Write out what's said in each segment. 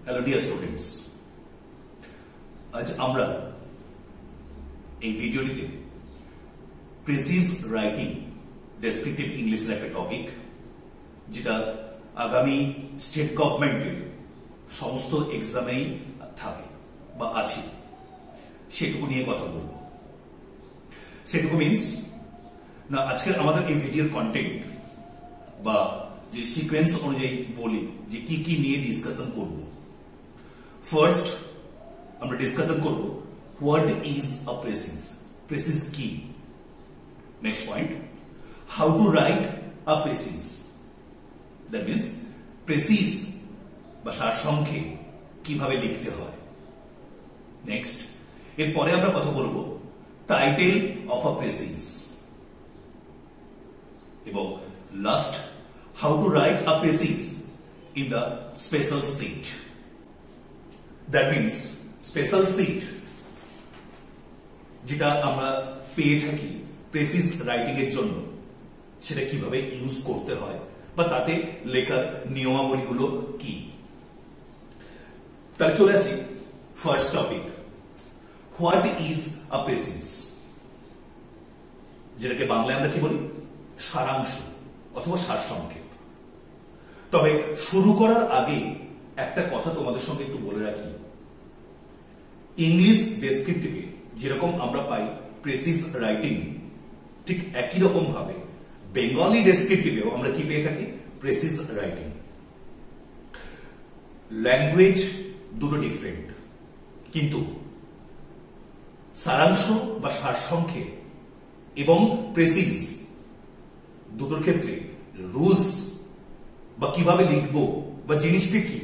Hello dear students, আজ আমরা এই ভিডিওটিতে প্রেসিজ রাইটিং ডেসক্রিপটিভ ইংলিশের একটা টপিক, যেটা আগামী স্টেট গভর্নমেন্টের সমস্ত এক্সামেই থাকে বা আছে, সেটুকু নিয়ে কথা বলবো। সেটুকু মিনস না, আজকের আমাদের এই ভিডিওর কন্টেন্ট বা যে সিকোয়েন্স অনুযায়ী বলি যে কি কি নিয়ে ডিসকাশন করব। ফার্স্ট আমরা ডিসকাশন করব what is a precis, precis কি। Next point, how to write a precis, that means precis বা সারসংক্ষেপ কিভাবে লিখতে হয়। নেক্সট, এরপরে আমরা কথা বলবো টাইটেল অফ আ প্রেসিজ, এবং last how to write a precis in the special seat. That means special seat যেটা আমরা পেয়ে থাকি প্রেসিস রাইটিং এর জন্য, সেটা কিভাবে ইউজ করতে হয় বা তাতে লেখার নিয়মাবলীগুলো কি। তাহলে চলে আসি first topic, what is a precis, যেটাকে বাংলায় আমরা কি বলি সারাংশ অথবা সারসংক্ষেপ। তবে শুরু করার আগে একটা কথা তোমাদের সঙ্গে একটু বলে রাখি, ইংলিশ ডেসক্রিপটিভে যেরকম আমরা পাই প্রেসিজ রাইটিং, ঠিক একই রকম ভাবে বেঙ্গলি ডেসক্রিপটিভেও আমরা কি পেয়ে থাকি প্রেসিজ রাইটিং। ল্যাঙ্গুয়েজ দুটো ডিফারেন্ট, কিন্তু সারাংশ বা সারসংক্ষেপ এবং প্রেসিজ দুটোর ক্ষেত্রে রুলস বা কিভাবে লিখবো বা জিনিসটা কি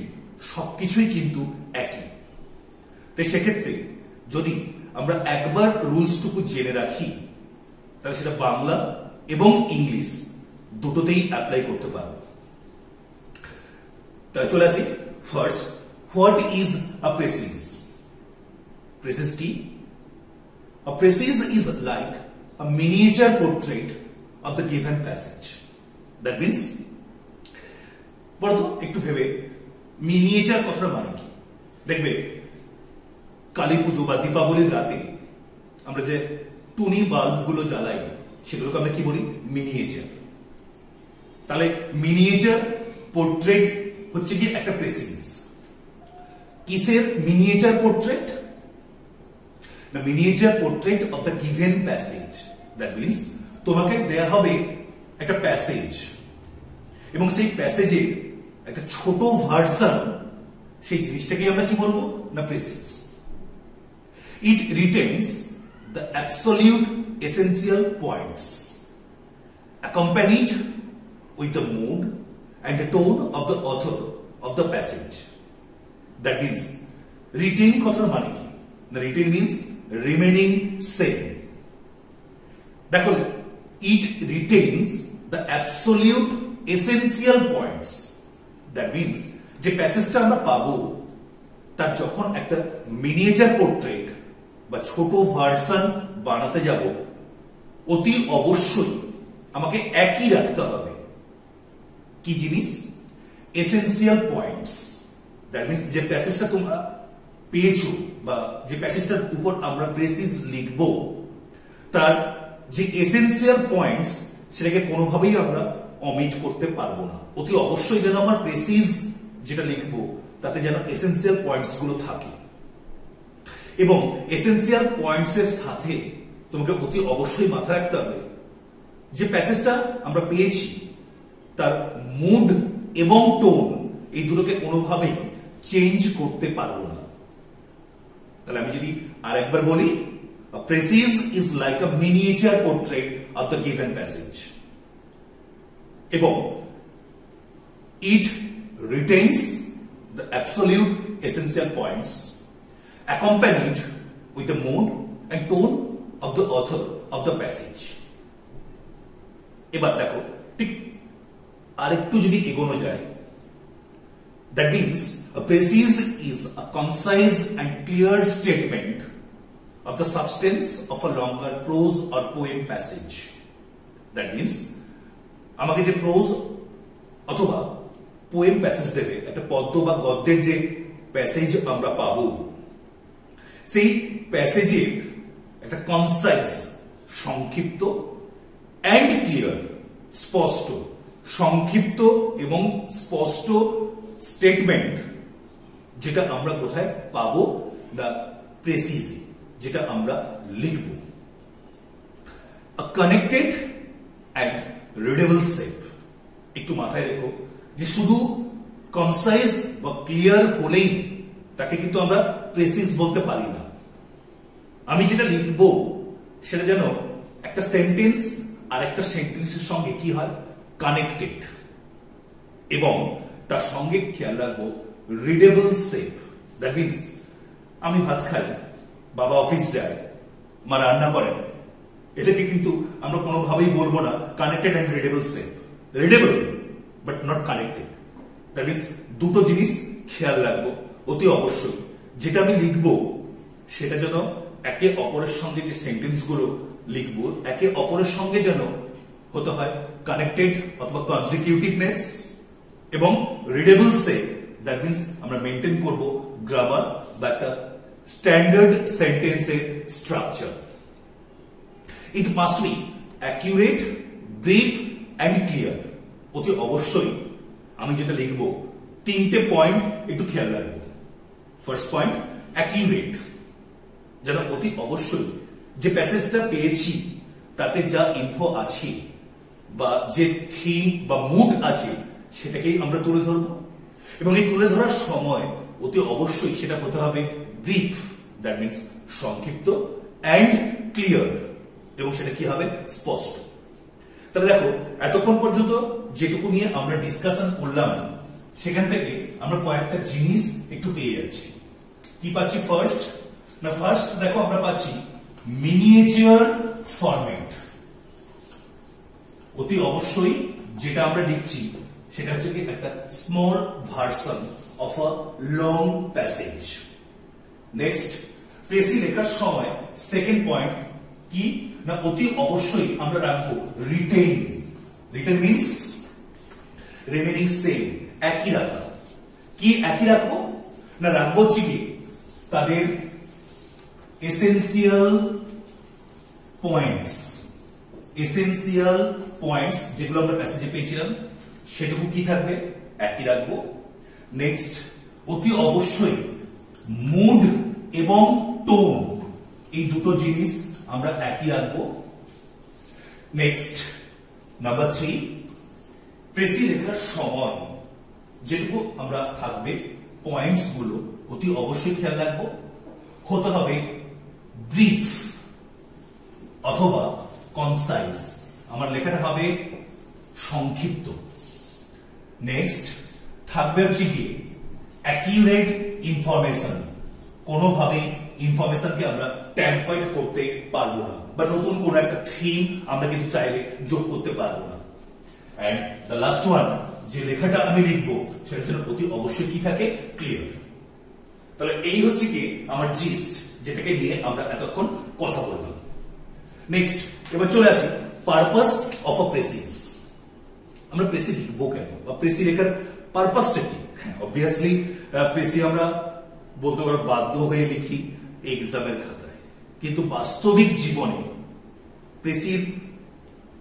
সবকিছুই কিন্তু একই। তাই সেক্ষেত্রে যদি আমরা একবার রুলসটুকু জেনে রাখি, তাহলে সেটা বাংলা এবং ইংলিশ দুটোতেই অ্যাপ্লাই করতে পারবো। তাহলে চলে আসি first, what is a precis. Precis কি? A precis is like a miniature portrait of the given passage. That means বলতো একটু ভেবে মিনিয়েচার কথাটা মানে কি। দেখবে কালী পুজো বা দীপাবলির রাতে আমরা যে টুনি বাল্ব গুলো জ্বালাই, সেগুলোকে আমরা কি বলি মিনিয়েচার। তাহলে মিনিয়েচার পোর্ট্রেট হচ্ছে কি একটা প্রেসিজ। কিসের মিনিয়েচার পোর্ট্রেট? না, miniature portrait of the given passage. That means তোমাকে দেয়া হবে একটা প্যাসেজ, এবং সেই প্যাসেজের একটা ছোট ভার্সন, সেই জিনিসটাকে আমরা কি বলবো না precis. It retains the absolute essential points accompanied with the mood and the tone of the author of the passage. That means retain কথার মানে কি না, রিটেন মিনস রিমেনিং সেম। দেখো, it retains the absolute essential points. That means যে প্যাসেজটা আমরা পাবো তার যখন একটা মিনিয়েচার পোর্ট্রেট বা ছোট ভার্সন বানাতে যাব, অতি অবশ্যই আমাকে একই রাখতে হবে কি জিনিস, এসেন্সিয়াল পয়েন্টস। দ্যাট মিনস যে প্যাসেজটা তোমরা পেয়েছো বা যে প্যাসেজটার উপর আমরা প্রেসিজ লিখবো, তার যে এসেন্সিয়াল পয়েন্টস সেটাকে কোনোভাবেই আমরা অমিট করতে পারবো না। অতি অবশ্যই যেন আমার প্রেসিজ যেটা লিখবো তাতে যেন এসেন্সিয়াল পয়েন্টস গুলো থাকে, এবং এসেন্সিয়াল পয়েন্টস এর সাথে তোমাকে অতি অবশ্যই মাথায় রাখতে হবে যে প্যাসেজটা আমরা পেয়েছি তার মুড এবং টোন এই দুটোকে কোনোভাবেই চেঞ্জ করতে পারবো না। তাহলে আমি যদি আরেকবার বলি, a precis is like a miniature portrait of the given passage, এবং it retains the absolute essential points accompanied with the mood and tone of the author of the passage. এবার দেখো, ঠিক আরেকটু যদি এগোনো যায়, that means a precis is a concise and clear statement of the substance of a longer prose or poem passage. That means আমাকে যে pros অথবা পোয়েম প্যাসেজ দেবে, একটা পদ্য বা গদ্যের যে প্যাসেজ আমরা পাবো, সেই প্যাসেজের একটা কনসাইজ, সংক্ষিপ্ত অ্যান্ড ক্লিয়ার, স্পষ্ট, সংক্ষিপ্ত এবং স্পষ্ট স্টেটমেন্ট যেটা আমরা কোথায় পাবো না প্রেসিজে, যেটা আমরা লিখব। Connected and readable shape. একটু মাথায় রেখো যে শুধু কনসাইজ বা ক্লিয়ার হলেই তাকে কিন্তু আমরা প্রেসিজ বলতে পারি না। আমি যেটা লিখবো সেটা যেন একটা সেন্টেন্স আর একটা সেন্টেন্সের সঙ্গে কি হয়, কানেক্টেড, এবং তার সঙ্গে খেয়াল রাখবো রিডেবল সেপ। দ্যাট মিনস আমি ভাত খাই, বাবা অফিস যায়, মা রান্না করেন, এটাকে কিন্তু আমরা কোনোভাবেই বলবো না connected and readable shape. Readable but not connected. That means দুটো জিনিস খেয়াল রাখবো অতি অবশ্যই। যেটা আমি লিখবো সেটা যেন একে অপরের সঙ্গে, যে সেন্টেন্স গুলো লিখবো একে অপরের সঙ্গে যেন হতে হয় কানেক্টেড অথবা কনজিকিউটিভনেস, এবং রিডেবল সেপ। দ্যাট মিনস আমরা মেনটেন করবো গ্রামার বা একটা স্ট্যান্ডার্ড সেন্টেন্সের structure. It must be accurate, brief and clear. অতি অবশ্যই আমি যেটা লিখবো তিনটে পয়েন্ট একটু খেয়াল রাখবো। ফার্স্ট পয়েন্ট, অ্যাকিউরেট, যেন অতি অবশ্যই যে প্যাসেজটা পেয়েছি তাতে যা ইনফো আছে বা যে থিম বা মুড আছে সেটাকেই আমরা তুলে ধরবো, এবং এই তুলে ধরার সময় অতি অবশ্যই সেটা হতে হবে ব্রিফ, দ্যাট মিনস সংক্ষিপ্ত, অ্যান্ড ক্লিয়ার, এবং সেটা কি হবে, স্পষ্ট। তাহলে দেখো এতক্ষণ পর্যন্ত যেটুকু নিয়ে আমরা ডিসকাশন করলাম সেখান থেকে আমরা কয়েকটা জিনিস একটু পেয়ে যাচ্ছি। কি পাচ্ছি? ফার্স্ট দেখো আমরা পাচ্ছি মিনিয়েচার ফরম্যাট। অতি অবশ্যই যেটা আমরা লিখছি সেটা হচ্ছে কি একটা small version of a long passage. Next, precis লেখার সময় সেকেন্ড পয়েন্ট কি না, অতি অবশ্যই আমরা রাখবো retain. Retain means remaining same, একই রাখা। কি একই রাখবো না, রাখবো হচ্ছে কি তাদের এসেন্সিয়াল পয়েন্টস। এসেন্সিয়াল পয়েন্টস যেগুলো আমরা প্যাসেজে পেয়েছিলাম সেটুকু কি থাকবে, একই রাখবো। নেক্সট, অতি অবশ্যই মুড এবং টোন, এই দুটো জিনিস আমরা একই রাখবো। নেক্সট, নাম্বার 3, প্রেসি লেখার সময় যেটুকু আমরা থাকবে পয়েন্টস গুলো অতি অবশ্যই খেয়াল রাখবো, হতে হবে ব্রিফ অথবা কনসাইজ। আমার লেখাটা হবে সংক্ষিপ্ত। নেক্সট থাকবে হচ্ছে কি অ্যাকিউরেট ইনফরমেশন। কোনোভাবেই ইনফরমেশনকে আমরা ট্যাম্পার্ড করতে পারবো না, বা নতুন কোন একটা থিম আমরা কিন্তু চাইলে যোগ করতে পারবো না। এন্ড দ্য লাস্ট ওয়ান, যে লেখাটা আমি লিখবো সেটা যেন অতি অবশ্যই কি থাকে, ক্লিয়ার। তাহলে এই হচ্ছে কি আমার জিস্ট, যেটাকে নিয়ে আমরা এতক্ষণ কথা বললাম। নেক্সট, এবার চলে আসি পারপাস অফ আ প্রেসিজ। আমরা প্রেসি লিখবো কেন, বা প্রেসি লেখার পারপাসটা কি? অবভিয়াসলি প্রেসি আমরা বলতে পারো বাধ্য হয়ে লিখি এক্সামের খাতায়, কিন্তু বাস্তবিক জীবনে প্রেসির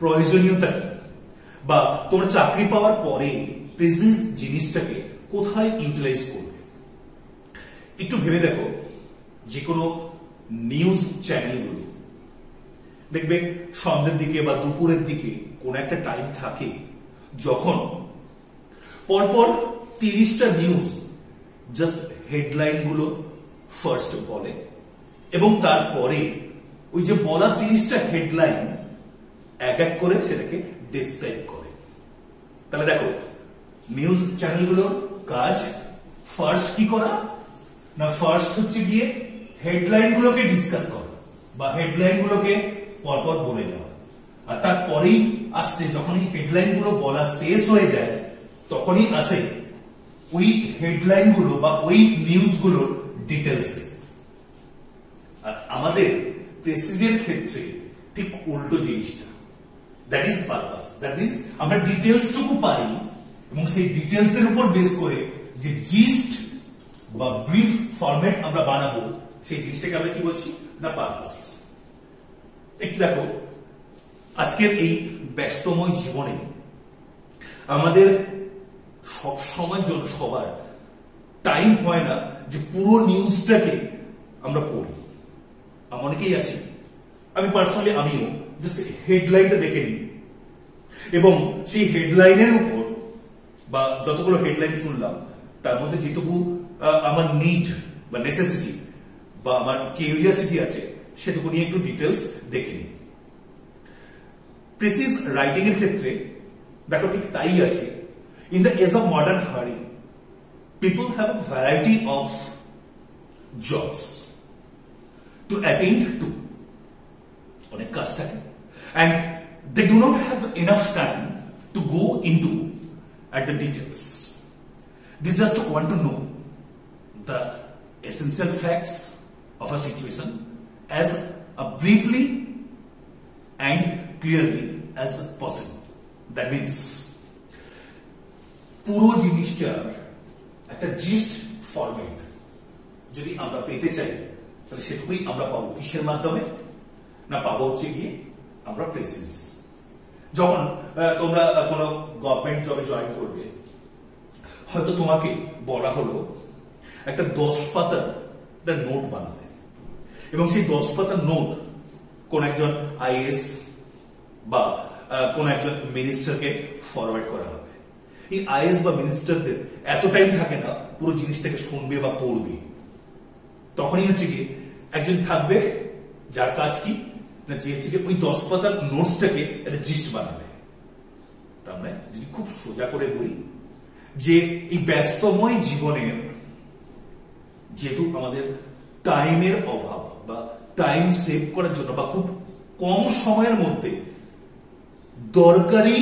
প্রয়োজনীয়তা কি, বা তোমরা চাকরি পাওয়ার পরে প্রেসিজ জিনিসটাকে কোথায় ইউটিলাইজ করবে? একটু ভেবে দেখো, যে কোনো নিউজ চ্যানেলগুলো দেখবে সন্ধ্যের দিকে বা দুপুরের দিকে কোন একটা টাইম থাকে যখন পরপর 30টা নিউজ জাস্ট হেডলাইন গুলো ফার্স্ট বলে, এবং তারপরে ওই যে বলা 30টা হেডলাইন এক এক করে সেটাকে ডেসক্রাইব করে। তাহলে দেখো নিউজ চ্যানেলগুলোর কাজ ফার্স্ট কি করা না, ফার্স্ট হচ্ছে গিয়ে হেডলাইন গুলোকে ডিসকাস করা বা হেডলাইন গুলোকে পরপর বলে দেওয়া, আর তারপরেই আসছে যখনই হেডলাইন গুলো বলা শেষ হয়ে যায় তখনই আসে ওই হেডলাইন গুলো বা ওই নিউজ গুলোর ডিটেলসে। আর আমাদের প্রেসিজের ক্ষেত্রে ঠিক উল্টো জিনিসটা, that is purpose. That means আমরা ডিটেলস টুকু পাই এবং সেই ডিটেলস এর উপর বেস করে যে জিস্ট বা ব্রিফ ফরম্যাট আমরা বানাবো, সেই জিনিসটাকে আমরা কি বলছি না পারপাস। একটু দেখো, আজকের এই ব্যস্তময় জীবনে আমাদের সব সময় জন্য সবার টাইম হয় না যে পুরো নিউজটাকে আমরা পড়ি। অনেকেই আছে, আমি পার্সোনালি আমিও জাস্ট হেডলাইনটা দেখে নিই এবং সেই হেডলাইনের উপর বা যতগুলো হেডলাইন শুনলাম তার মধ্যে যেটুকু আমার নিড বা নেসেসিটি বা আমার কিউরিয়াসিটি আছে সেটুকু নিয়ে একটু ডিটেলস দেখে নিই। প্রিসিজ রাইটিং এর ক্ষেত্রে দেখো ঠিক তাই আছে। In the age of modern hurry, people have a variety of jobs to attend to, অনেক কাজ থাকে, and they do not have enough time to go into at the details. They just want to know the essential facts of a situation as briefly and clearly as possible. That means পুরো জিনিসটা একটা gist format যদি আমরা পেতে চাই তাহলে সেটুকুই আমরা পাবো কিসের মাধ্যমে না পাবো হচ্ছে গিয়ে আমরা প্রেসিজ। যখন তোমরা কোনো গভর্নমেন্ট জবে জয়েন করবে, হয়তো তোমাকে বলা হলো একটা 10 পাতার একটা নোট বানাতে, এবং সেই 10 পাতার নোট কোন একজন আইএএস বা কোন একজন মিনিস্টারকে ফরওয়ার্ড করা হবে। এই আইএস বা মিনিস্টারদের এত টাইম থাকে না পুরো জিনিসটাকে শুনবে বা পড়বে। তখনই হচ্ছে কি একজন থাকবে যার কাজ কি না, যে হচ্ছে ওই 10 পাতার নোটসটাকে একটা জিস্ট বানাবে। তার মানে যদি খুব সোজা করে বলি যে এই ব্যস্তময় জীবনের যেহেতু আমাদের টাইমের অভাব বা টাইম সেভ করার জন্য বা খুব কম সময়ের মধ্যে দরকারি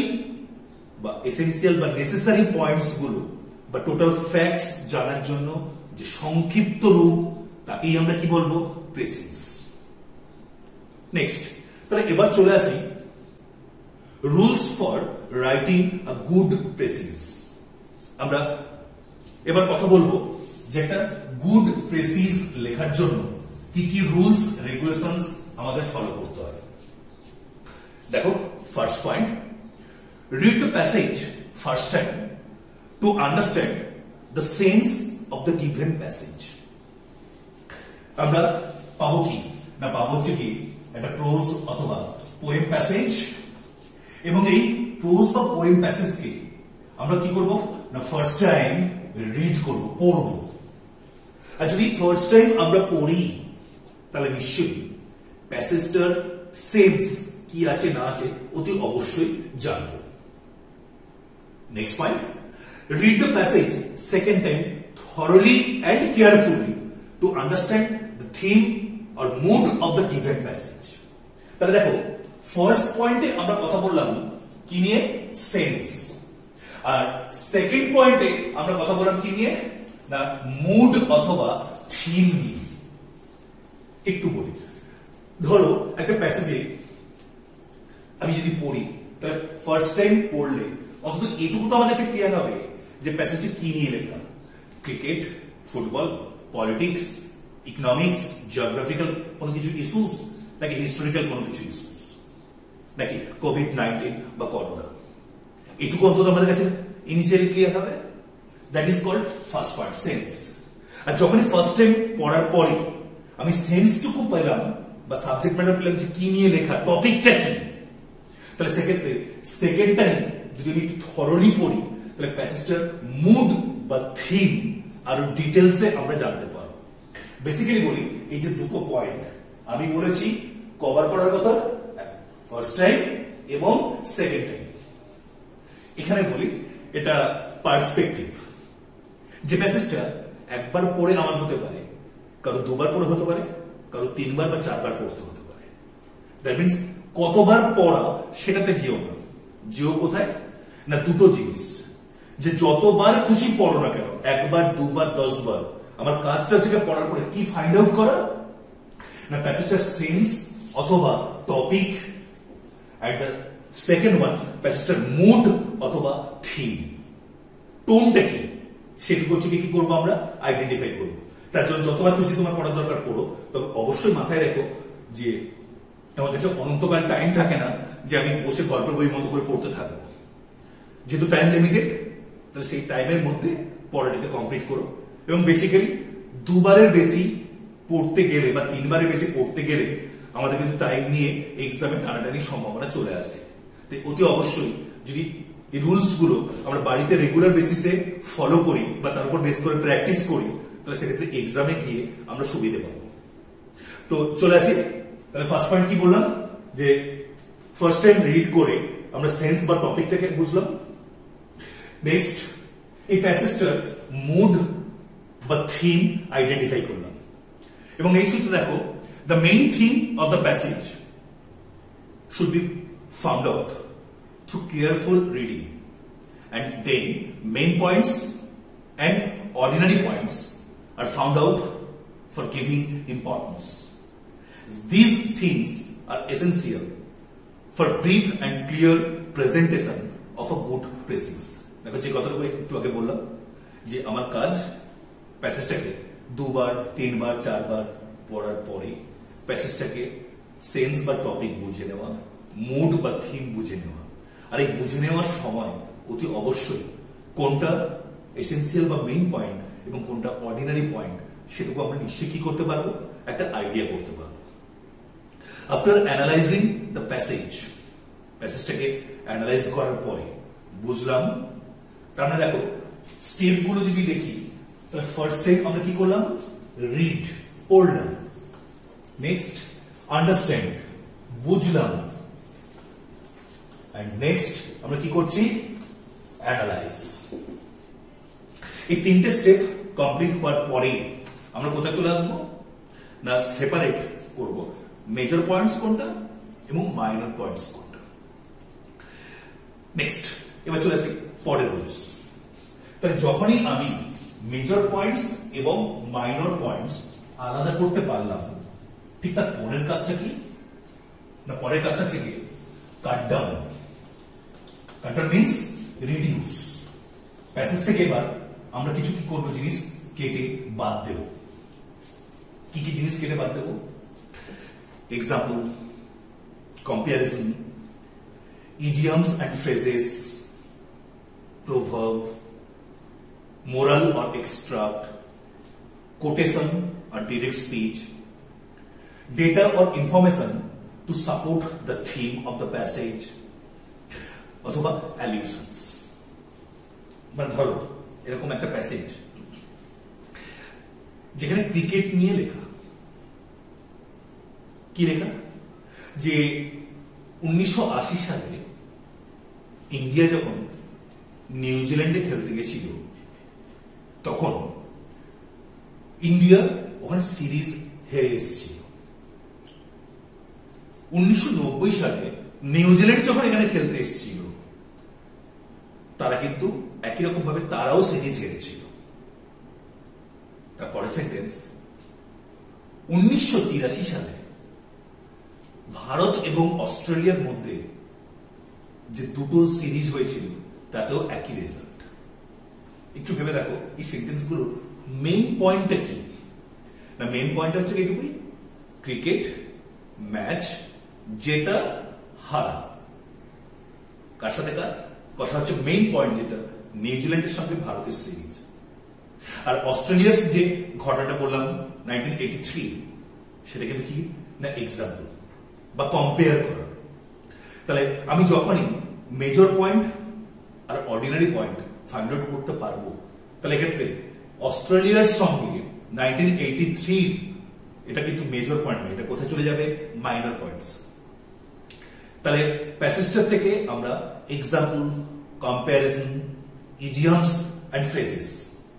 বা এসেন্সিয়াল বা নেসেসারি পয়েন্টস গুলো বা টোটাল ফ্যাক্টস জানার জন্য যে সংক্ষিপ্ত রূপ, তাকেই আমরা কি বলবো প্রেসিজ। নেক্সট, তাহলে এবার চলে আসি rules for writing a good precis. আমরা এবার কথা বলবো যে একটা গুড প্রেসিজ লেখার জন্য কি কি রুলস রেগুলেশনস আমাদের ফলো করতে হবে। দেখো, first point, read the passage first time to understand the sense of the given passage. আমরা পাবো কি না পাবো হচ্ছে কি একটা প্রোজ অথবা পোয়েম প্যাসেজ, এবং এই প্রোজ বা পোয়েম প্যাসেজকে আমরা কি করব না ফার্স্ট টাইম রিড করব, পড়ব। আর যদি ফার্স্ট টাইম আমরা পড়ি তাহলে নিশ্চয়ই প্যাসেজটার সেন্স কি আছে না আছে অতি অবশ্যই জানবো। Next point, read the passage second time thoroughly and carefully to understand the theme or mood of the given passage. তাহলে দেখো, ফার্স্ট পয়েন্টে আমরা কথা বললাম কি নিয়ে, সেন্স, আর সেকেন্ড পয়েন্টে আমরা কথা বললাম কি নিয়ে না মুড অথবা থিম নিয়ে। একটু বলি, ধরো একটা প্যাসেজে আমি যদি পড়ি তাহলে ফার্স্ট টাইম পড়লে অন্তত এটুকু তো আমার কাছে ক্লিয়ার হবে যে প্যাসেজে কি নিয়ে লেখা, cricket, football, politics, economics, geographical কোনো কিছু ইস্যুস, নাকি হিস্টোরিক্যাল কোনো কিছু ইস্যুস, নাকি কোভিড-19 বা করোনা। এটুকু অন্তত আমাদের কাছে ইনিশিয়ালি ক্লিয়ার হবে। That is called first part, sense. আর যখনই ফার্স্ট টাইম পড়ার পরে আমি সেন্সটুকু পেলাম বা সাবজেক্ট ম্যাটার পেলাম যে কি নিয়ে লেখা, টপিকটা কি, তাহলে সেক্ষেত্রে সেকেন্ড টাইম যদি আমি থরলি পড়ি তাহলে প্যাসেজটার মুড বা থিম আরো ডিটেলসে আমরা জানতে পারবো। বেসিক্যালি বলি, এই যে দুটো পয়েন্ট আমি বলেছি কভার করার কথা, ফার্স্ট টাইম এবং সেকেন্ড টাইম। এখানে বলি এটা পার্সপেক্টিভ। যে প্যাসেজটা একবার পড়ে আমার হতে পারে, কারো দুবার পড়ে হতে পারে, কারো 3 বার বা 4 বার পড়তে হতে পারে। দ্যাট মিনস কতবার পড়া সেটাতে যেও না, যেও কোথায় না দুটো জিনিস, যে যতবার খুশি পড়ো না কেন, 1 বার 2 বার 10 বার, আমার কাজটা হচ্ছে পড়ার পরে কি ফাইন্ড আউট করা না প্যাসেজটার সেন্স অথবা topic, and the second one প্যাসেজটার মুড অথবা থিম, টোনটা কি, সেটুকু হচ্ছে কি করবো আমরা আইডেন্টিফাই করবো। তার জন্য যতবার খুশি তোমার পড়ার দরকার পড়ো, তবে অবশ্যই মাথায় রেখো যে আমার কাছে অনন্তকাল টাইম থাকে না যে আমি বসে গল্পের বই মতো করে পড়তে থাকবো। যেহেতু টাইম লিমিটেড, তাহলে সেই টাইমের মধ্যে পড়াটাকে কমপ্লিট করো। এবং বেসিক্যালি দুবারের বেশি পড়তে গেলে বা তিনবারের বেশি পড়তে গেলে আমাদের কিন্তু টাইম নিয়ে এক্সামে টানাটানির সম্ভাবনা চলে আসে। তাই অতি অবশ্যই যদি এই রুলস গুলো আমরা বাড়িতে রেগুলার বেসিসে ফলো করি বা তার উপর বেস করে প্র্যাকটিস করি, তাহলে সেক্ষেত্রে এক্সামে গিয়ে আমরা সুবিধে পাবো। তো চলে আসি, তাহলে ফার্স্ট পয়েন্ট কি বললাম যে ফার্স্ট টাইম রিড করে আমরা সেন্স বা টপিকটাকে বুঝলাম। নেক্সট এই প্যাসেজটার মুড বা থিম আইডেন্টিফাই করলাম। এবং এই সূত্রে দেখো the main theme of the passage should be found out through careful reading, and then main points and ordinary points are found out for giving importance. These themes are essential for brief and clear presentation of a good thesis. দেখো যে কথাটুকু একটু আগে বললাম যে আমার কাজ প্যাসেজটাকে দুবার তিনবার চারবার পড়ার পরে প্যাসেজটাকে সেন্স বা টপিক বুঝে নেওয়া, মুড বা থিম বুঝে নেওয়া। আর এই বুঝে নেওয়ার সময় অতি অবশ্যই কোনটা এসেন্সিয়াল বা মেইন পয়েন্ট এবং কোনটা অর্ডিনারি পয়েন্ট সেটুকু আমরা নিশ্চয়ই কি করতে পারবো, একটা আইডিয়া করতে পারবো। আফটার অ্যানালাইজিং দ্য প্যাসেজটাকে অ্যানালাইজ করার পরে বুঝলাম। তার মানে দেখো স্টেপ গুলো যদি দেখি, তাহলে ফার্স্ট স্টেপ আমরা কি করলাম, রিড পড়লাম। নেক্সট আন্ডারস্ট্যান্ড বুঝলাম। And next আমরা কি করছি, অ্যানালাইজ। এই তিনটে স্টেপ কমপ্লিট হওয়ার পরে আমরা কোথায় চলে আসবো না, সেপারেট করব মেজর পয়েন্টস কোনটা এবং মাইনর পয়েন্টস কোনটা। নেক্সট এবার চলে আসি পরের রুলস। তাহলে যখনই আমি মেজর পয়েন্টস এবং মাইনর পয়েন্টস আলাদা করতে পারলাম, ঠিক তার পরের কাজটা কি না, পরের কাজটা হচ্ছে কি কাট ডাউন। কাট ডাউন মিন্স রিডিউস। প্যাসেজ থেকে এবার আমরা কিছু কি করবো, জিনিস কেটে বাদ দেব। কি কি জিনিস কেটে বাদ দেব? Example, comparison, idioms and phrases, proverb, moral or extract, quotation or direct speech, data or information to support the theme of the passage, অথবা allusions। মানে ধরো এরকম একটা প্যাসেজ যেখানে ক্রিকেট নিয়ে লেখা, কি লেখা যে 1980 সালে ইন্ডিয়া যখন নিউজিল্যান্ডে খেলতে গেছিল, তখন ইন্ডিয়া ওখানে সিরিজ হেরে এসেছিল। 1990 সালে নিউজিল্যান্ড যখন এখানে খেলতে এসেছিল, তারা কিন্তু একই রকম ভাবে তারাও সিরিজ হেরেছিল। তারপরে সেন্টেন্স, 1983 সালে ভারত এবং অস্ট্রেলিয়ার মধ্যে যে দুটো সিরিজ হয়েছিল তাতেও একই রেজাল্ট। একটু ভেবে দেখো এই সেন্টেন্স গুলো মেইন পয়েন্টটা কি না, মেইন পয়েন্ট হচ্ছে এইটুকুই, ক্রিকেট ম্যাচ জেতা হারা। কার সাথে কার কথা হচ্ছে মেইন পয়েন্ট, যেটা নিউজিল্যান্ডের সঙ্গে ভারতের সিরিজ। আর অস্ট্রেলিয়ার যে ঘটনাটা বললাম 1983, সেটা কিন্তু কি না এক্সাম্পল বা কম্পেয়ার করা। তাহলে আমি যখনই মেজর পয়েন্ট আর অর্ডিনারি পয়েন্ট ফাইন্ড আউট করতে পারবো, তাহলে এক্ষেত্রে অস্ট্রেলিয়ার সঙ্গে 1983 এটা কিন্তু মেজর পয়েন্ট নয়, এটা কোথায় চলে যাবে, মাইনর পয়েন্টস। তাহলে প্যাসেজটা থেকে আমরা example, comparison, idioms and phrases,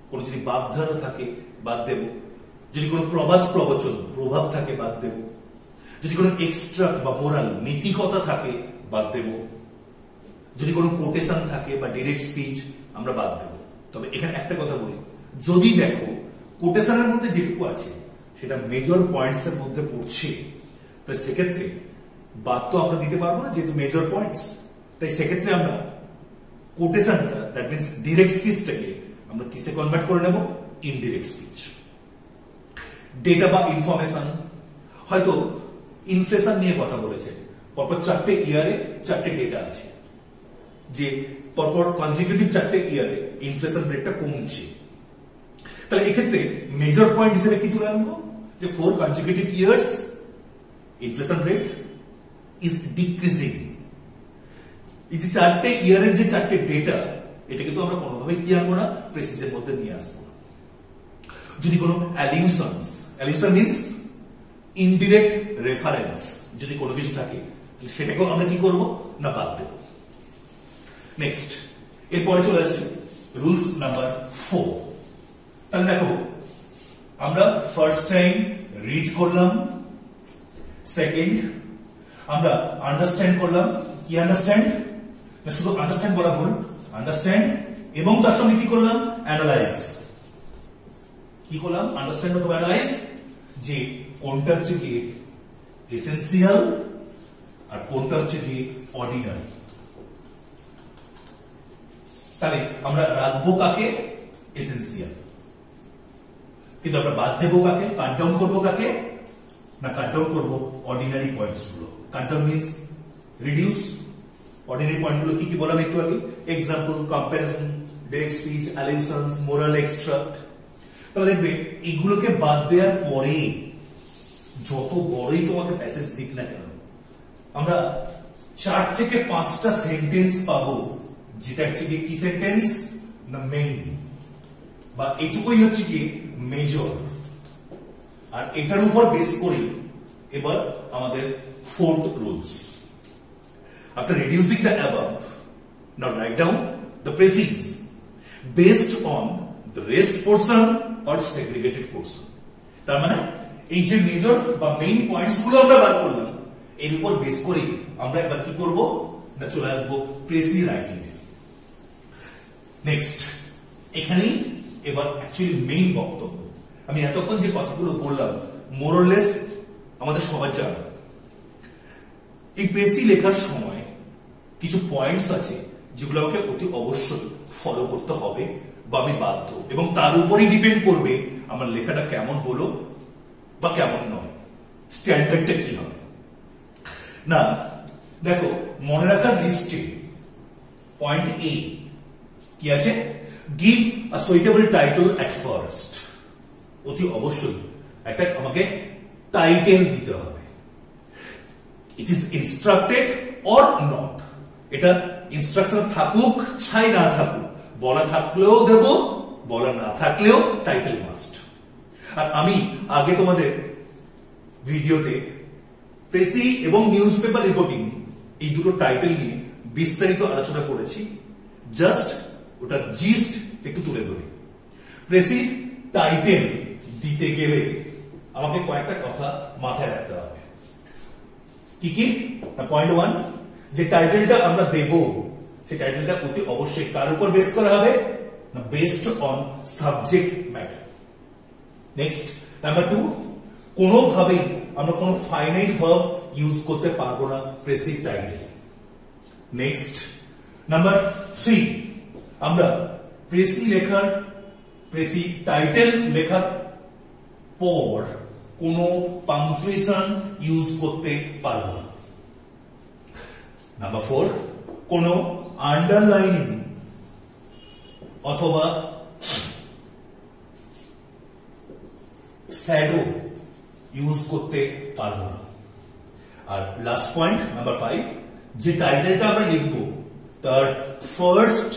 কোন যদি বাগধারা থাকে বাদ দেব, যদি কোনো প্রবাদ প্রবচন প্রভাব থাকে বাদ দেব, যদি কোনো এক্সট্রাক্ট বা মোরাল নীতিকথা থাকে বাদ দেব, যদি কোনো কোটেশন থাকে বা ডিরেক্ট স্পিচ আমরা বাদ দেব। তবে এখানে একটা কথা বলি, যদি দেখো কোটেশনের মধ্যে যেটুকু আছে সেটা মেজর পয়েন্টস এর মধ্যে পড়ছে, তাই সেক্ষেত্রে বাদ তো আমরা দিতে পারবো না, যেহেতু মেজর পয়েন্টস। তাই সেক্ষেত্রে আমরা কোটেশনটা, দ্যাট মিনস ডিরেক্ট স্পিচটাকে আমরা কিসে কনভার্ট করে নেব? Indirect speech. ডেটা বা ইনফরমেশন, হয়তো ইনফ্লেশন নিয়ে কথা বলেছে, পরপর 4টে ইয়ারে 4টে ডেটা আছে, যে পরপর কনজিকিউটিভ 4টে ইয়ারে ইনফ্লেশন রেটটা কমছে। তাহলে এক্ষেত্রে মেজর পয়েন্ট হিসেবে কি তুলে আনবো? যে 4 consecutive years inflation rate is decreasing. এই যে 4টে ইয়ারের যে 4টে ডেটা, এটা কিন্তু আমরা কোনোভাবে কি আনবো না, প্রেসিজের মধ্যে নিয়ে আসবো না। যদি কোনো অ্যালিউশন মিন্স ইনডিরেক্ট রেফারেন্স যদি কোনো কিছু থাকে, সেটাকেও আমরা কি করব না, বাদ দেব। নেক্সট, এরপরে চলে আসবে রুলস নাম্বার 4। তাহলে দেখো, আমরা ফার্স্ট টাইম রিড করলাম, সেকেন্ড আমরা আন্ডারস্ট্যান্ড করলাম। কি আন্ডারস্ট্যান্ড? না শুধু আন্ডারস্ট্যান্ড বলা ভুল, আন্ডারস্ট্যান্ড এবং তার সঙ্গে কি করলাম? অ্যানালাইজ। কি করলাম? আন্ডারস্ট্যান্ড অথবা অ্যানালাইজ, যে কোনটা হচ্ছে কি এসেনশিয়াল আর কোনটা হচ্ছে কি অর্ডিনারি। তাহলে আমরা রাখবো কাকে? এসেনশিয়াল। কিন্তু আমরা বাদ দেবো কাকে? কাট ডাউন করবো কাকে? না কাট ডাউন করবো অর্ডিনারি পয়েন্টস গুলো। Cut down means reduce. Ordinary point গুলো কি কি বললাম একটু আগে? Example, comparison, direct speech, allusions, moral extract. তাহলে দেখবে এগুলোকে বাদ দেওয়ার পরে যত বড়ই তোমাকে প্যাসেজ দিক না কেন, আমরা 4 থেকে 5টা সেন্টেন্স পাবো, যেটা হচ্ছে কি সেন্টেন্স না মেইন, বা এইটুকুই হচ্ছে কি মেজর। আর এটার উপর বেস করে এবার আমাদের 4th rules. After reducing the above, now write down the précise based on the rest portion or segregated portion. তার মানে এই যে মেজর বা মেইন পয়েন্টস গুলো আমরা বার করলাম, এর উপর বেস করে আমরা এবার কি করব না চলে আসবো প্রেসি রাইটিং এ। নেক্সট, এখানেই এবার অ্যাকচুয়ালি মেইন বক্তব্য। আমি এতক্ষণ যে কথাগুলো বললাম মোরলেস আমাদের সবার জানা। এই প্রেসি লেখার সময় কিছু পয়েন্টস আছে যেগুলো আমাকে অতি অবশ্যই ফলো করতে হবে বা আমি বাধ্য, এবং তার উপরই ডিপেন্ড করবে আমার লেখাটা কেমন হলো বা কেমন নয়, স্ট্যান্ডার্ডটা কি হবে। না দেখো, মনে রাখার লিস্টে পয়েন্ট এ কি আছে? Give a suitable title at first. অতি অবশ্যই একটা আমাকে টাইটেল দিতে হবে। It is instructed or not. এটা ইনস্ট্রাকশন থাকুক ছাই না থাকুক, বলা থাকলেও দেব, বলা না থাকলেও টাইটেল মাস্ট। আর আমি আগে তোমাদের ভিডিওতে প্রেসি এবং নিউজ পেপার রিপোর্টিং এই দুটো টাইটেল নিয়ে বিস্তারিত আলোচনা করেছি। জাস্ট ওটার জিস্ট একটু তুলে ধরি। প্রেসির টাইটেল দিতে গেলে আমাকে কয়েকটা কথা মাথায় রাখতে হবে। কি কি? পয়েন্ট 1, যে টাইটেলটা আমরা দেব সেই টাইটেলটা অতি অবশ্যই কার উপর বেস করা হবে না based on subject matter. Next, number 2, কোনোভাবেই আমরা কোনো ফাইনাইট ভার্ব ইউজ করতে পারবো না প্রেসিভ টাইটেলে। নেক্সট, নাম্বার 3, আমরা প্রেসি টাইটেল লেখার পর কোনো পাংচুয়েশন ইউজ করতে পারবো না। নাম্বার 4, কোনো আন্ডারলাইনিং অথবা শ্যাডো ইউজ করতে পারবো না। আর লাস্ট পয়েন্ট নাম্বার 5, যে টাইটেলটা আমরা লিখবো তার first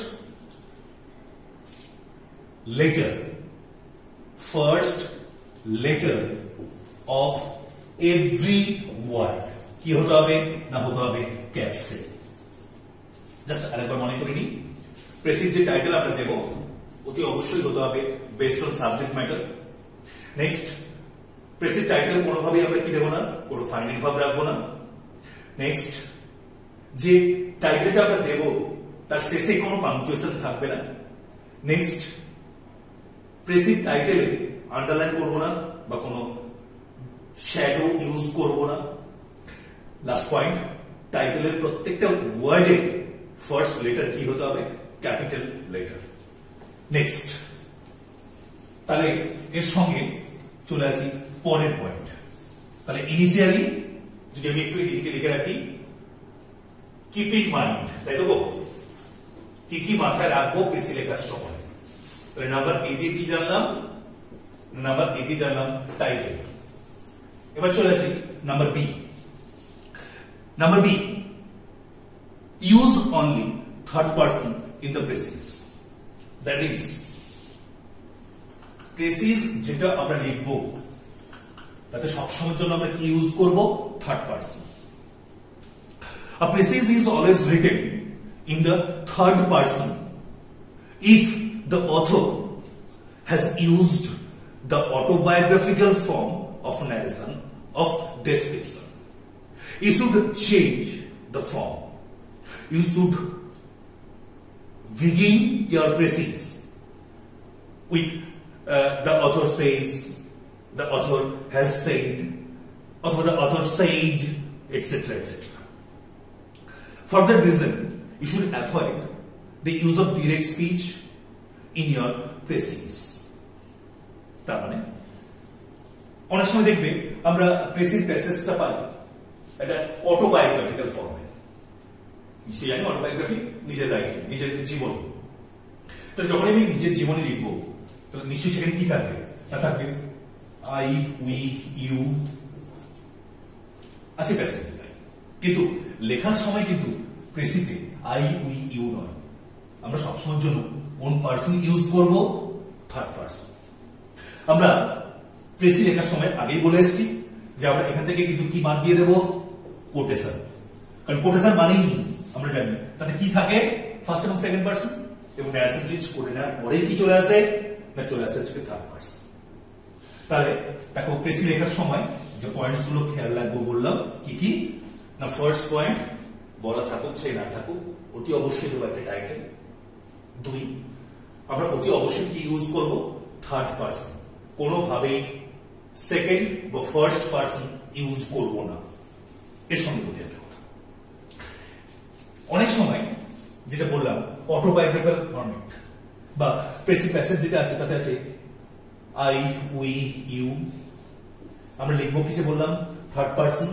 letter of every word কি হতে হবে না হতে হবে ক্যাপসে। জাস্ট আরেকবার মনে করে নিই, প্রেসিভ যে টাইটেল আমরা দেব অতি অবশ্যই হতে হবে based on subject matter. Next, প্রেসিভ title কোনোভাবেই আমরা কি দেবো না, কোনো ফাইনাইট ভার্ব রাখবো না। নেক্সট, যে টাইটেলটা আমরা দেব তার শেষে কোনো পাংচুয়েশন থাকবে না। নেক্সট, প্রেসিভ টাইটেলে আন্ডারলাইন করবো না বা কোনো শ্যাডো ইউজ করবো না। লাস্ট পয়েন্ট, টাইটেলের প্রত্যেকটা ওয়ার্ডে ফার্স্ট লেটার কি হতে হবে ক্যাপিটাল লেটার। নেক্সট, তাহলে এর সঙ্গে চলে আসি পরের পয়েন্ট। তাহলে ইনিশিয়ালি যদি আমি একটু এদিকে লিখে রাখি, কিপ ইন মাইন্ড, তাই তো কি কি মাথায় রাখবো প্রেসি লেখার সময়। তাহলে নাম্বার এ দিয়ে কি জানলাম, নাম্বার এ দিয়ে জানলাম টাইটেল। এবার চলে আসি number B. Number B, use only third person in the precis. That means precis যেটা আমরা লিখবো তাতে সবসময়ের জন্য আমরা কি ইউজ করব, third person. A precis is always written in the third person if the author has used the autobiographical form of narration of description. You should change the form. You should begin your precis with the author says, the author has said, or the author said, etc., etc. For that reason, you should avoid the use of direct speech in your precis. তার মানে অনেক সময় দেখবে আমরা precis প্যাসেজটা পাই এটা autobiographical ফর্মে। নিশ্চয়ই জানি অটোবায়োগ্রাফি নিজের রাইটিং, নিজের জীবনী। তো যখন আমি নিজের জীবনী লিখবো তাহলে নিশ্চয়ই সেখানে কি থাকবে, তা থাকবে আই, উই, ইউ আছে প্যাসেজ। কিন্তু লেখার সময় কিন্তু প্রেসিতে আই, উই, ইউ নয়, আমরা সবসময়ের জন্য কোন পার্সন ইউজ করব, থার্ড পার্সন। আমরা প্রেসি লেখার সময় আগেই বলে এসেছি যে আমরা এখান থেকে কিন্তু কি বাদ দিয়ে দেবো, কোটেশন। কারণ কোটেশন মানেই আমরা জানি তাতে কি থাকে, ফার্স্ট এবং সেকেন্ড পার্সন, এবং ন্যারেশন চেঞ্জ করে নেওয়ার পরে কি চলে আসে, না চলে আসে হচ্ছে থার্ড পার্সন। তাহলে দেখো প্রেসি লেখার সময় যে পয়েন্টস গুলো খেয়াল রাখবো বললাম কি কি, না ফার্স্ট পয়েন্ট বলা থাকুক চাই না থাকুক অতি অবশ্যই দেবো একটা টাইটেল। দুই, আমরা অতি অবশ্যই কি ইউজ করব, থার্ড পার্সন, কোনোভাবেই সেকেন্ড বা ফার্স্ট পার্সন ইউজ করব না। এর সঙ্গে বলি একটা কথা, অনেক সময় যেটা বললাম অটোবায়োগ্রাফিক্যাল ফরম্যাট বা প্রেসি প্যাসেজ যেটা আছে তাতে আছে আই, উই, ইউ, আমরা লিখবো কিসে বললাম, থার্ড পার্সন।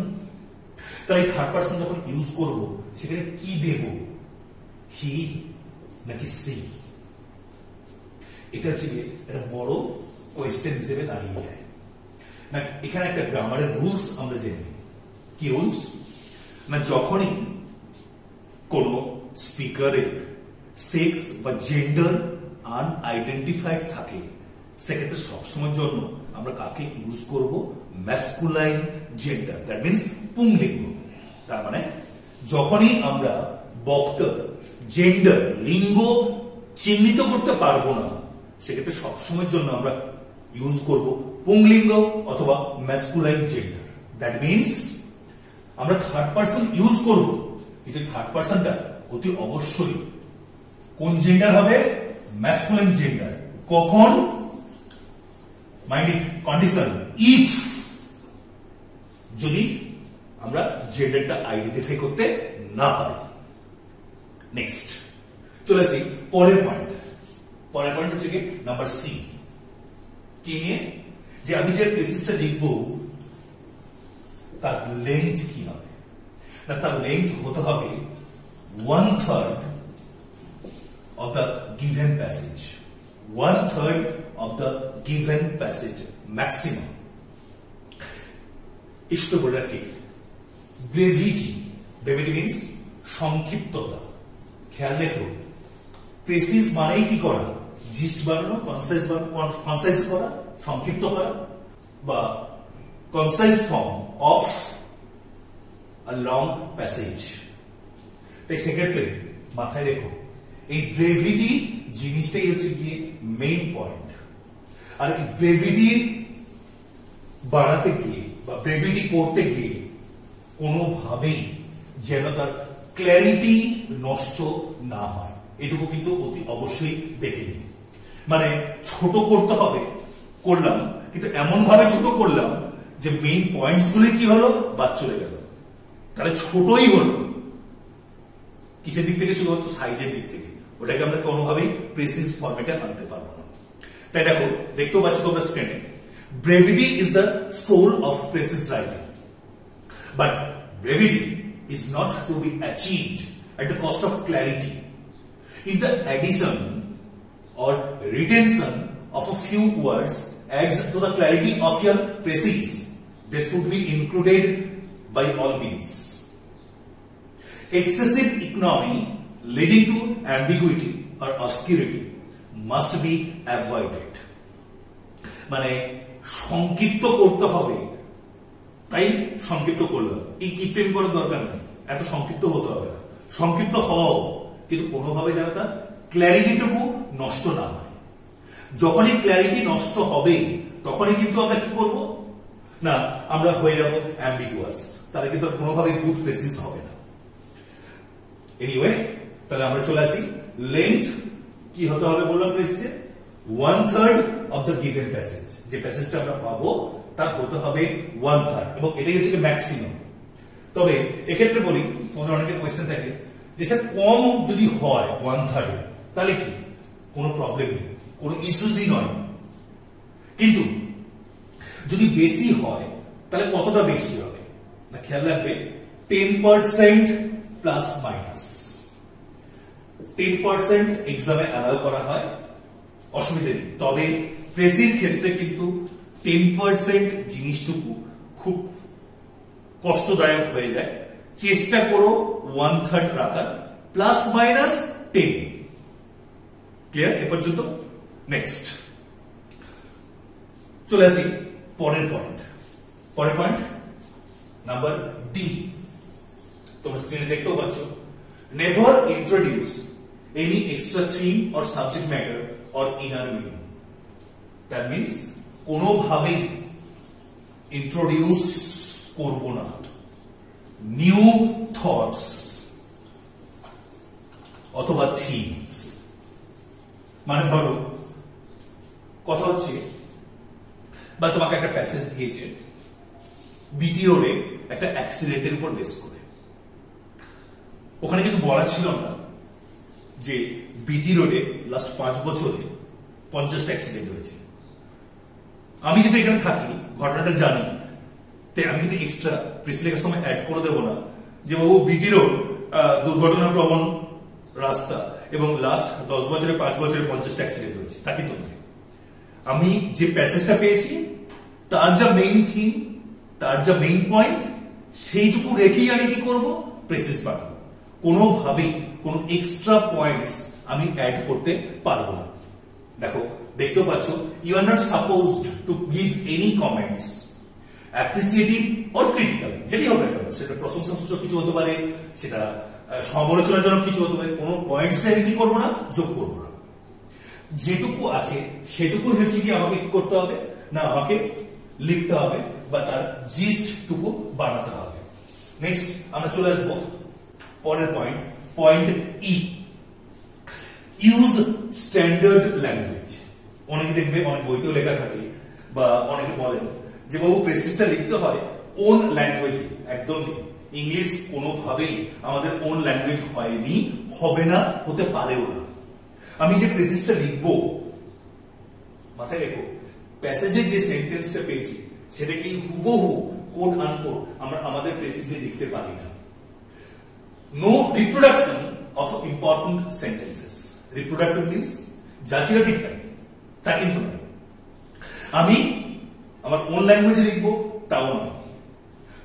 তাই থার্ড পার্সন যখন ইউজ করব সেখানে কি দেব, হি নাকি সি, এটা হচ্ছে একটা বড় কোয়েশ্চেন হিসেবে দাঁড়িয়ে যায়। না এখানে একটা গ্রামারের রুলস আমরা জেনে নিই। কি রুলস, না যখনই কোন স্পিকারের সেক্স বা জেন্ডার আনআইডেন্টিফাইড থাকে সেক্ষেত্রে সবসময়ের জন্য আমরা কাকে ইউজ করব, ম্যাসকুলাইন জেন্ডার, দ্যাট মিনস পুংলিঙ্গ। তার মানে যখনই আমরা বক্তার জেন্ডার, লিঙ্গ চিহ্নিত করতে পারবো না সেক্ষেত্রে সবসময়ের জন্য আমরা ইউজ করব পুংলিঙ্গ অথবা ম্যাসকুলাইন জেন্ডার। দ্যাট মিনস আমরা থার্ড পার্সন ইউজ করব, কিন্তু থার্ড পার্সনটা অতি অবশ্যই কোন জেন্ডার হবে, ম্যাসকুলাইন জেন্ডার। কখন, মাইন্ড কন্ডিশন, ইফ যদি আমরা জেন্ডারটা আইডেন্টিফাই করতে না পারি। নেক্সট চলে আসি পরের পয়েন্ট। পরের পয়েন্ট হচ্ছে কি নাম্বার সি, কি নিয়ে, যে আমি যে প্রেসিসটা লিখব তার লেন্থ কি হবে, না তার লেন্থ হতে হবে 1/3 of the given passage, 1/3 of the given passage maximum. একটু বলে রাখি, ব্রেভিটি, ব্রেভিটি মিন্স সংক্ষিপ্ততা। খেয়াল রেখো প্রেসিস মানেই কি করা, জিস্ট বানানো, কনসাইজ করা, সংক্ষিপ্ত করা, বা concise form of a long passage. তাই সেক্ষেত্রে মাথায় রেখো এই ব্রেভিটি জিনিসটাই হচ্ছে গিয়ে মেইন পয়েন্ট। আর এই ব্রেভিটি বাড়াতে গিয়ে বা ব্রেভিটি করতে গিয়ে কোনোভাবেই যেন তার ক্ল্যারিটি নষ্ট না হয়, এটুকু কিন্তু অতি অবশ্যই দেখে নিই। মানে ছোট করতে হবে, করলাম, কিন্তু এমন ভাবে ছোট করলাম যে মেইন পয়েন্টস গুলি কি হলো, বাদ চলে গেল। তাহলে ছোটই হলো কিসের দিক থেকে, শুধুমাত্র সাইজের দিক থেকে, ওটাকে আমরা কোনোভাবেই প্রেসিস ফরম্যাটে আনতে পারবো না। তাই দেখো, দেখতেও পাচ্ছ তোমরা স্ক্রিনে, brevity is the soul of precise writing, but brevity is not to be achieved at the cost of clarity. If the addition or retention of a few words adds to the clarity of your precise, this would be included by all means. Excessive economy leading to ambiguity or obscurity must be avoided. মানে সংক্ষিপ্ত করতে হবে, তাই সংক্ষিপ্ত করলাম। এই কিপ্টেমি করার দরকার নেই, এত সংক্ষিপ্ত হতে হবে না। সংক্ষিপ্ত হও, কিন্তু কোনোভাবে যেন তার ক্ল্যারিটিটুকু নষ্ট না হয়। যখনই ক্ল্যারিটি নষ্ট হবে তখনই কিন্তু আমরা কি করব না, আমরা হয়ে যাব অ্যাম্বিগুয়াস, তাহলে কিন্তু কোনোভাবে গুড প্রেসিস হবে না। এনিওয়ে, তাহলে আমরা চলে আসি লেন্থ কি হতে হবে বললাম প্রেসিসে, 1/3 অফ দ্য গিভেন প্যাসেজ। যে প্যাসেজটা আমরা পাবো তার হতে হবে 1/3, এবং এটাই হচ্ছে ম্যাক্সিমাম। তবে এক্ষেত্রে বলি, তোমাদের অনেকের কোয়েশ্চেন থাকে যে স্যার কম যদি হয় 1/3 তাহলে কি কোনো প্রবলেম নেই, কোনো ইস্যুজই নয়। কিন্তু যদি বেশি হয় তাহলে কতটা বেশি হবে না, খেয়াল রাখবে 10% প্লাস মাইনাস। 10% এক্সামে অ্যালাউ করা হয়, অসুবিধা নেই। তবে প্রেসির ক্ষেত্রে কিন্তু 10% জিনিসটুকু খুব কষ্টদায়ক হয়ে যায়। চেষ্টা করো 1/3 রাখার, প্লাস মাইনাস 10। ক্লিয়ার এ পর্যন্ত? নেক্সট চলে আসি পরের পয়েন্ট নাম্বার ডি। তোমরা স্ক্রিনে দেখতেও পাচ্ছ, never introduce any extra theme or subject matter or inner meaning. That means কোনোভাবেই ইন্ট্রোডিউস করব না নিউ থটস অথবা থিমস। মানে ধরো কথা হচ্ছে, বা তোমাকে একটা প্যাসেজ দিয়েছে বিটি রোডে একটা অ্যাক্সিডেন্টের উপর বেস করে। ওখানে কিন্তু বলা ছিল না যে বিটি রোডে লাস্ট 5 বছরে 50টা অ্যাক্সিডেন্ট হয়েছে। আমি যদি এখানে থাকি, ঘটনাটা জানি, তাই আমি কিন্তু এক্সট্রা প্রেসিলেখার সময় অ্যাড করে দেবো না যে বাবু বিটি রোড দুর্ঘটনা প্রবণ রাস্তা এবং লাস্ট 10 বছরে 5 বছরে 50টা অ্যাক্সিডেন্ট হয়েছে, তা কিন্তু নয়। আমি যে প্যাসেজটা পেয়েছি তার যা মেইন থিম, তার যা মেইন পয়েন্ট, সেইটুকু রেখেই আমি কি করব, প্রেসেজ বানাবো। কোনোভাবেই কোনো এক্সট্রা পয়েন্টস আমি অ্যাড করতে পারবো না। দেখো, দেখতেও পাচ্ছ, you are not supposed to give any comments appreciative or critical, যেটি হবে না কেন, সেটা প্রশংসাসূচক কিছু হতে পারে, সেটা সমালোচনাজনক কিছু হতে পারে, কোনো পয়েন্টস আমি কি করবো না, যোগ করবো না। যেটুকু আছে সেটুকু হচ্ছে কি আমাকে কি করতে হবে না, আমাকে লিখতে হবে বা তার জিস্টটুকু বানাতে হবে। নেক্সট আমরা চলে আসবো পরের পয়েন্ট ই, ইউজ স্ট্যান্ডার্ড ল্যাঙ্গুয়েজ। অনেকে দেখবে অনেক বইতেও লেখা থাকে, বা অনেকে বলেন যে বাবু প্রেসিসটা লিখতে হয় ওন ল্যাঙ্গুয়েজে। একদম নেই, ইংলিশ কোনোভাবেই আমাদের ওন ল্যাঙ্গুয়েজ হয়নি, হবে না, হতে পারেও না। আমি যে প্রেসিসটা লিখবো, মাথায় রেখো, প্যাসেজে যে সেন্টেন্সটা পেয়েছি সেটাকে হুবহু কোড আনকোড আমরা আমাদের প্রেসিসে লিখতে পারি না। No reproduction of important sentences. Reproduction means যা ছিল ঠিক তাই, তা কিন্তু নয়। আমি আমার ওন ল্যাঙ্গুয়েজে লিখবো, তাও নয়।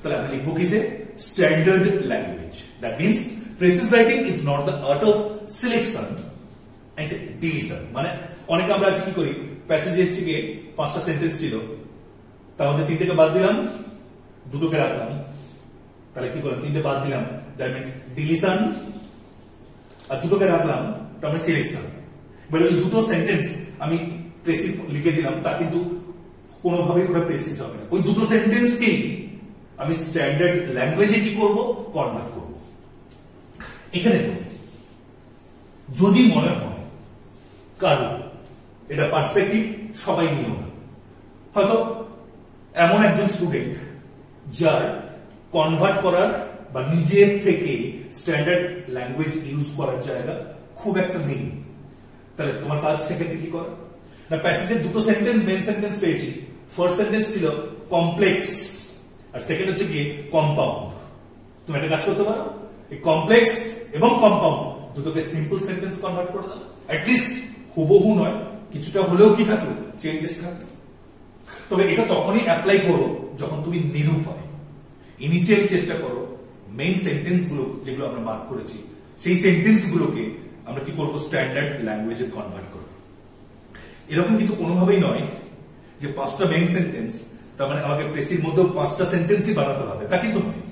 তাহলে আমি লিখবো কিসে, standard language. That means precis writing is not the art of selection and deletion. মানে অনেকে আমরা আজকে কি করি, প্যাসেজে হচ্ছে গিয়ে 5টা সেন্টেন্স ছিল, তার মধ্যে 3টেকে বাদ দিলাম, 2টোকে রাখলাম, তাহলে কি করলাম, 3টে বাদ দিলাম, দ্যাট মিন্স ডিলিশন, আর 2টোকে রাখলাম, তার মানে সিলেকশন। এবার ওই 2টো সেন্টেন্স আমি প্রেসিস লিখে দিলাম, তা কিন্তু কোনোভাবেই ওটা প্রেসিস হবে না। ওই 2টো সেন্টেন্সকেই আমি স্ট্যান্ডার্ড ল্যাঙ্গুয়েজে কি করব, কনভার্ট করব। এখানে যদি মনে হয় কারণ এটা পার্সপেক্টিভ সবাই নিও না, হয়তো এমন একজন স্টুডেন্ট যার কনভার্ট করার বা নিজের থেকে স্ট্যান্ডার্ড ল্যাঙ্গুয়েজ ইউজ করার জায়গা খুব একটা নেই, তাহলে তোমার কাজ সেক্ষেত্রে কি করো না, প্যাসেজের দুটো সেন্টেন্স মেইন সেন্টেন্স পেয়েছি। ফার্স্ট সেন্টেন্স ছিল কমপ্লেক্স আর সেকেন্ড হচ্ছে কি কম্পাউন্ড। তুমি একটা কাজ করতে পারো, এই কমপ্লেক্স এবং কম্পাউন্ড দুটোকে সিম্পল সেন্টেন্স কনভার্ট করে দাও। অ্যাটলিস্ট হুবহু নয়, কিছুটা হলেও কি থাকলো, চেঞ্জেস থাকলো। তবে এটা তখনই অ্যাপ্লাই করো যখন তুমি নিরুপায়। ইনিশিয়ালি চেষ্টা করো মেইন সেন্টেন্স গুলো যেগুলো আমরা মার্ক করেছি সেই সেন্টেন্স গুলোকে আমরা কি করবো, স্ট্যান্ডার্ড ল্যাঙ্গুয়েজে কনভার্ট করবো। এরকম কিন্তু কোনোভাবেই নয় যে 5টা মেইন সেন্টেন্স তার মানে আমাকে প্রেসির মধ্যেও 5টা সেন্টেন্সই বানাতে হবে, তা কিন্তু নয়।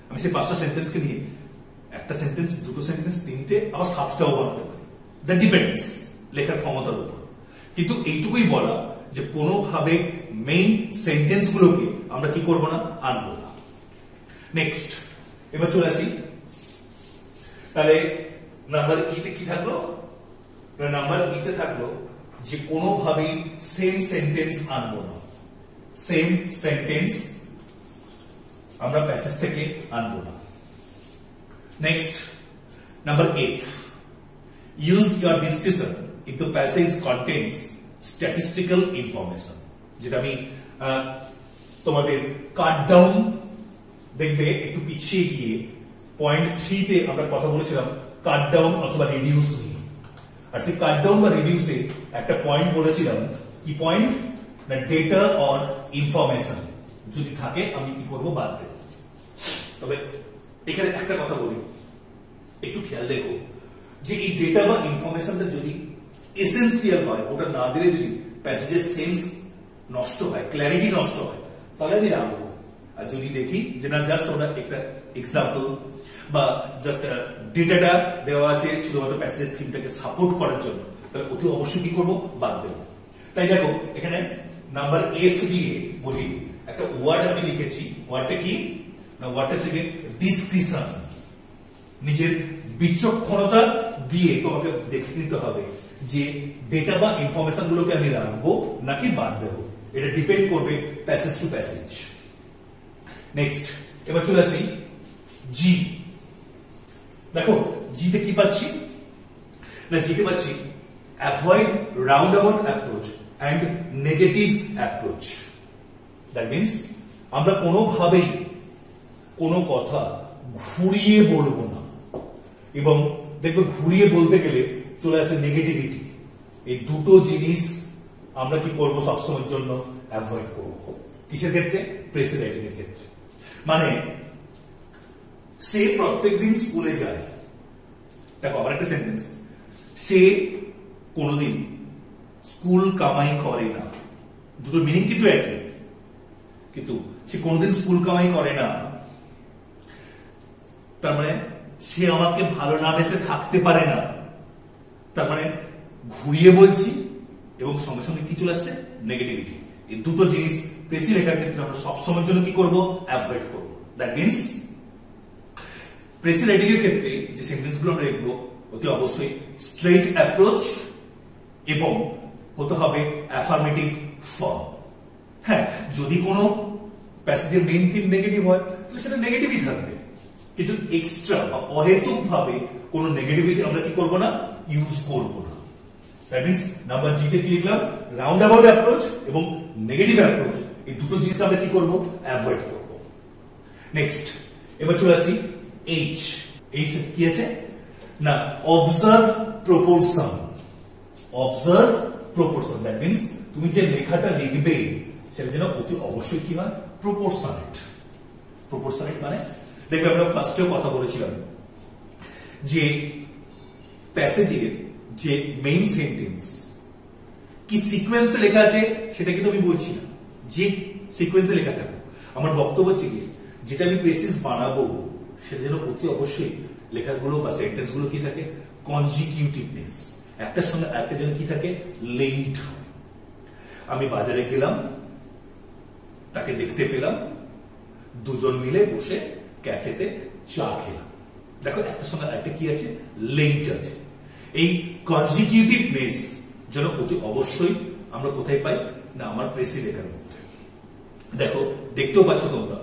আমি সেই 5টা সেন্টেন্সকে নিয়ে একটা সেন্টেন্স, দুটো সেন্টেন্স, 3টে, আবার 7টাও বানাতে পারি। দ্যাট ডিপেন্ডস লেখার ক্ষমতার উপর। কিন্তু এইটুকুই বলা যে কোনোভাবে মেইন সেন্টেন্স গুলোকে আমরা কি করবো না, আনবো না। নেক্সট, এবার চলে আসি তাহলে নাম্বার ইতে কি থাকলো, নাম্বার ইতে থাকলো যে কোনোভাবেই সেম সেন্টেন্স আনবো না। সেম সেন্টেন্স আমরা প্যাসেজ থেকে আনবো না। Next, number 8, use your description if the passage contains statistical information. যেটা আমি তোমাদের কাট ডাউন দেখবে একটু পিছিয়ে গিয়ে পয়েন্ট 3 তে আমরা কথা বলেছিলাম কাট ডাউন অথবা রিডিউস নিয়ে। আর সেই কাট ডাউন বা রিডিউসে একটা পয়েন্ট বলেছিলাম, কি পয়েন্ট না, ডেটা অর ইনফরমেশন যদি থাকে আমি কি করব, বাদ দেব। তবে এখানে একটা কথা বলি, একটু খেয়াল দেখো যে এই ডেটা বা ইনফরমেশনটা যদি এসেন্সিয়াল হয়, ওটা না দিলে যদি প্যাসেজের সেন্স নষ্ট হয়, ক্ল্যারিটি নষ্ট হয়, তাহলে আমি রাখবো। আর যদি দেখি যে না, জাস্ট ওটা একটা এক্সাম্পল বা জাস্ট ডেটাটা দেওয়া আছে শুধুমাত্র প্যাসেজের থিমটাকে সাপোর্ট করার জন্য, তাহলে অতি অবশ্যই কি করবো, বাদ দেবো। তাই দেখো এখানে নাম্বার এফ দিয়ে বলি একটা ওয়ার্ড আমি লিখেছি। ওয়ার্ডটা কি না, ওয়ার্ডটা হচ্ছে ডিসক্রিপশন। নিজের বিচক্ষণতা দিয়ে তোমাকে দেখে নিতে হবে যে ডেটা বা ইনফরমেশন গুলোকে আমি রাখবো নাকি বাদ দেবো। এটা ডিপেন্ড করবে প্যাসেজ টু প্যাসেজ। নেক্সট, এবার চলে আসি জি। দেখো জিতে কি পাচ্ছি না, জিতে পাচ্ছি avoid round about approach and negative approach. That means আমরা কোনোভাবেই কোনো কথা ঘুরিয়ে বলবো না, এবং দেখবে ঘুরিয়ে বলতে গেলে চলে আসে নেগেটিভিটি। এই দুটো জিনিস আমরা কি করবো, সবসময়ের জন্য অ্যাভয়েড করবো। কিসের ক্ষেত্রে, প্রেসি রাইটিং এর ক্ষেত্রে। মানে সে প্রত্যেকদিন স্কুলে যায়, দেখো আবার একটা সেন্টেন্স, সে কোনোদিন স্কুল কামাই করে না। দুটো মিনিং কিন্তু একই, কিন্তু সে কোনোদিন স্কুল কামাই করে না তার মানে সে আমাকে ভালো না বেসে থাকতে পারে না। তার মানে ঘুরিয়ে বলছি এবং সঙ্গে সঙ্গে কি চলে আসছে, নেগেটিভিটি। এই দুটো জিনিস প্রেসি লেখার ক্ষেত্রে আমরা সবসময়ের জন্য কি করবো, অ্যাভয়েড করবো। দ্যাট মিনস প্রেসি রাইটিং এর ক্ষেত্রে যে সেন্টেন্স গুলো আমরা লিখবো অতি অবশ্যই স্ট্রেট অ্যাপ্রোচ এবং হতে হবে অ্যাফার্মেটিভ ফর্ম। হ্যাঁ, যদি কোনো প্যাসেজের মেইন থিম নেগেটিভ হয় তাহলে সেটা নেগেটিভই থাকবে, কিন্তু এক্সট্রা বা অহেতুক ভাবে কোনো নেগেটিভিটি আমরা কি করবো না, ইউজ করবো না। দ্যাট মিনস নাম্বার জিতে কি লিখলাম, রাউন্ড অ্যাবাউট অ্যাপ্রোচ এবং নেগেটিভ অ্যাপ্রোচ, এই দুটো জিনিস আমরা কি করবো, অ্যাভয়েড করবো। নেক্সট, এবার চলে আসি এইচ। এইচ কি আছে না, observe proportion. Observe proportion, that means তুমি যে লেখাটা লিখবে সেটা যেন অতি অবশ্যই কি হয়, প্রপোর্শনেট। প্রপোর্শনেট মানে দেখবে আমরা ফার্স্টেও কথা বলেছিলাম যে প্যাসেজের যে মেইন সেন্টেন্স কি সিকোয়েন্সে লেখা আছে সেটা কিন্তু আমি বলছি না, যে সিকোয়েন্সে লেখা থাকে। আমার বক্তব্য হচ্ছে কি, যেটা আমি প্রেসিস বানাবো সেটা যেন অতি অবশ্যই লেখাগুলো বা সেন্টেন্স গুলো কি থাকে, কনজিকিউটিভনেস, একটার সঙ্গে আরেকটা যেন কি থাকে, লিঙ্কড হয়। আমি বাজারে গেলাম, তাকে দেখতে পেলাম, দুজন মিলে বসে ক্যাফেতে চা খেলাম। দেখো একটার সঙ্গে আরেকটা কি আছে, লিঙ্কড আছে। এই কনজিকিউটিভনেস যেন অতি অবশ্যই আমরা কোথায় পাই না, আমার প্রেসি লেখার মধ্যে। দেখো দেখতেও পাচ্ছ তোমরা,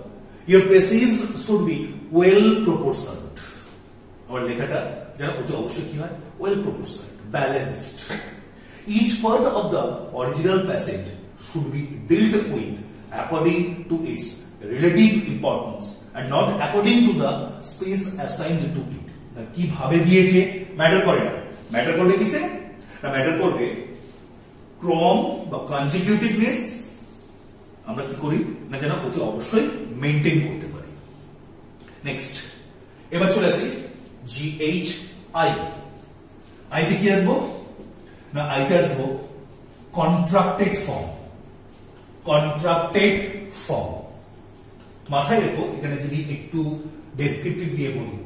your praises should be well proportioned। আমার লেখাটা যেন অতি অবশ্যই কি হয়, well proportioned, balanced. Each part of the original passage should be dealt with according to its relative importance and not according to the space assigned to it. কি ভাবে দিয়েছে ম্যাটার করে না, ম্যাটার করবে কিসে না, ম্যাটার করবে ক্রম বা কনজিকিউটিভনেস আমরা কি করি না যেন অতি অবশ্যই মেইনটেইন করতে পারি। নেক্সট এবার চলে আসি জিএইচ আই। আইতে কি আসবো না, আইতে আসবো কন্ট্রাক্টেড ফর্ম। কন্ট্রাক্টেড ফর্ম মাথায় রেখো, এখানে যদি একটু ডেসক্রিপটিভ দিয়ে বলি,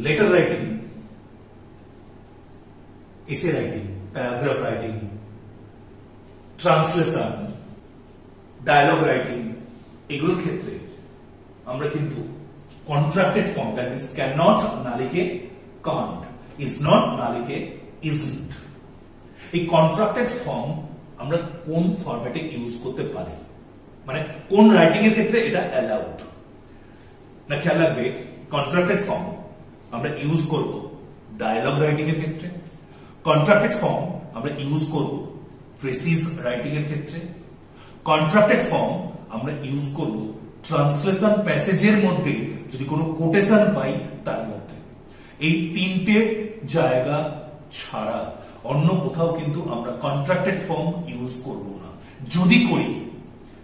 letter writing, essay writing, paragraph writing, translation, dialogue writing, এগুলোর ক্ষেত্রে আমরা কিন্তু contracted form, that means cannot না লিখে কান্ট, ইজ নট না লিখে ইজন্ট, এই কন্ট্রাক্টেড ফর্ম আমরা কোন ফরম্যাটে ইউজ করতে পারি, মানে কোন রাইটিং এর ক্ষেত্রে এটা অ্যালাউড না। খেয়াল রাখবে কন্ট্রাক্টেড ফর্ম আমরা ইউজ করব ডায়লগ রাইটিং এর ক্ষেত্রে, কন্ট্রাক্টেড ফর্ম আমরা ইউজ করব প্রেসিজ রাইটিং এর ক্ষেত্রে, কন্ট্রাক্টেড ফর্ম আমরা ইউজ করব ট্রান্সলেশন প্যাসেজের মধ্যে যদি কোনো কোটেশন পাই তার মধ্যে। এই তিনটে জায়গা ছাড়া অন্য কোথাও কিন্তু আমরা কন্ট্রাক্টেড ফর্ম ইউজ করব না। যদি করি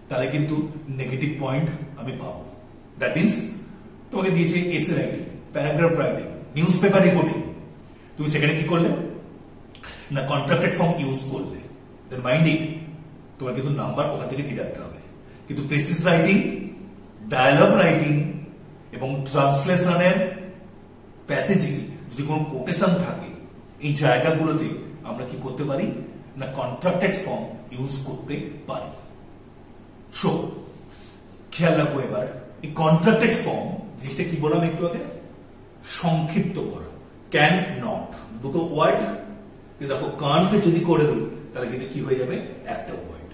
তাহলে কিন্তু নেগেটিভ পয়েন্ট আমি পাবো। দ্যাট মিনস তোমাকে দিয়েছে এসে writing, paragraph writing, news paper reporting, তুমি সেখানে কি করলে না কন্ট্রাক্টেড ফর্ম ইউজ করলে, দেন মাইন্ড ইট তোমার কিন্তু নাম্বার ওখান থেকে ডিডাক্ট হবে। কিন্তু প্রেসিস রাইটিং, ডায়ালগ রাইটিং এবং ট্রান্সলেশনের প্যাসেজে যদি কোনো কোটেশন থাকে, এই জায়গাগুলোতে আমরা কি করতে পারি না কন্ট্রাক্টেড ফর্ম ইউজ করতে পারি। সো খেয়াল রাখবো এবার এই কন্ট্রাক্টেড ফর্ম জিনিসটা কি বললাম একটু আগে, সংক্ষিপ্ত করা। ক্যান নট দুটো ওয়ার্ড, দেখো কানকে যদি করে দিই তাহলে কিন্তু কি হয়ে যাবে একটা ওয়ার্ড।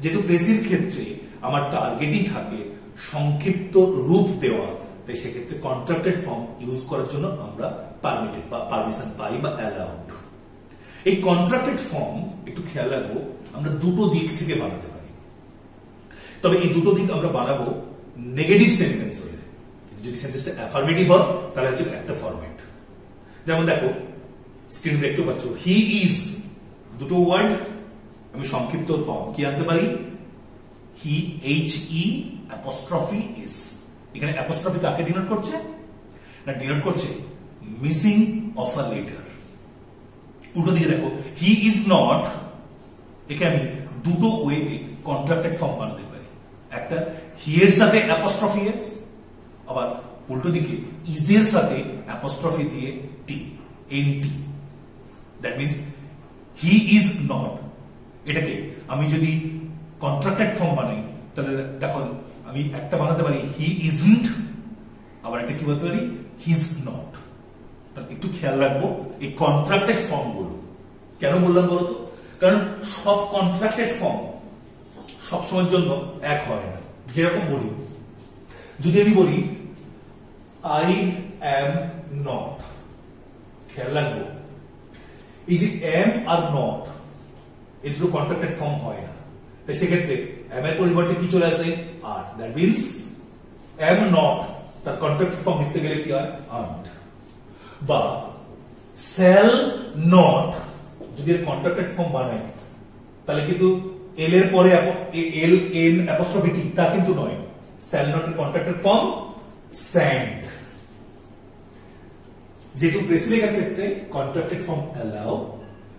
যেহেতু প্রেসির ক্ষেত্রে আমার টার্গেটই থাকে সংক্ষিপ্ত রূপ দেওয়া, তাই সেক্ষেত্রে কন্ট্রাক্টেড ফর্ম ইউজ করার জন্য আমরা পারমিটেড বা পারমিশন পাই বা অ্যালাউড। এই কন্ট্রাক্টেড ফর্ম একটু খেয়াল রাখবো আমরা দুটো দিক থেকে বানাতে পারি, তবে এই দুটো দিক আমরা বানাবো নেগেটিভ সেন্টেন্স হলে। যদি সেন্টেন্সটা অ্যাফার্মেটিভ হয় তাহলে হচ্ছে একটা ফরম্যাট। যেমন দেখো স্ক্রিনে দেখতে পাচ্ছ হি ইজ, দুটো ওয়ার্ড, আমি সংক্ষিপ্ত ফর্ম কি আনতে পারি হি, এইচ ই অ্যাপোস্ট্রফি ইজ। এখানে অ্যাপোস্ট্রফি কাকে ডিনোট করছে না, ডিনোট করছে মিসিং অফ আ লেটার। উল্টো দিকে দেখো হি ইজ নট, একে আমি দুটো ওয়েতে কন্ট্রাক্টেড ফর্ম বানাতে পারি, একটা হি এর সাথে অ্যাপোস্ট্রফি এস, আবার উল্টো দিকে ইজ এর সাথে অ্যাপোস্ট্রফি দিয়ে T, N T. That means he is not, এটাকে আমি যদি কন্ট্রাক্টেড ফর্ম বানাই তাহলে দেখো আমি একটা বানাতে পারি হি ইজন্ট, আবার একটা কি বলতে পারি হিজ নট। তাহলে একটু খেয়াল রাখবো এই কন্ট্রাক্টেড ফর্ম গুলো। কেন বললাম বলতো, কারণ সব কন্ট্রাক্টেড ফর্ম সবসময়ের জন্য এক হয় না। যেরকম বলি, যদি আমি বলি আই অ্যাম নট, খেয়াল রাখবো এই যে এম আর নট এই দুটো কন্ট্রাক্টেড ফর্ম হয় না, তাই সেক্ষেত্রে এম এর পরিবর্তে কি চলে আসে আর। দ্যাট মিনস এম নট তার কন্ট্রাক্টেড ফর্ম লিখতে গেলে কি হয় আর্নড, বা সেল নট যদি এর কন্ট্রাক্টেড ফর্ম বানাই তাহলে কিন্তু এল এর পরে এল এন অ্যাপোস্ট্রফি টি তা কিন্তু নয়, সেল নট এর কন্ট্রাক্টেড ফর্ম স্যান্ড। যেহেতু প্রেসি লেখার ক্ষেত্রে কন্ট্রাক্টেড ফর্ম অ্যালাউ,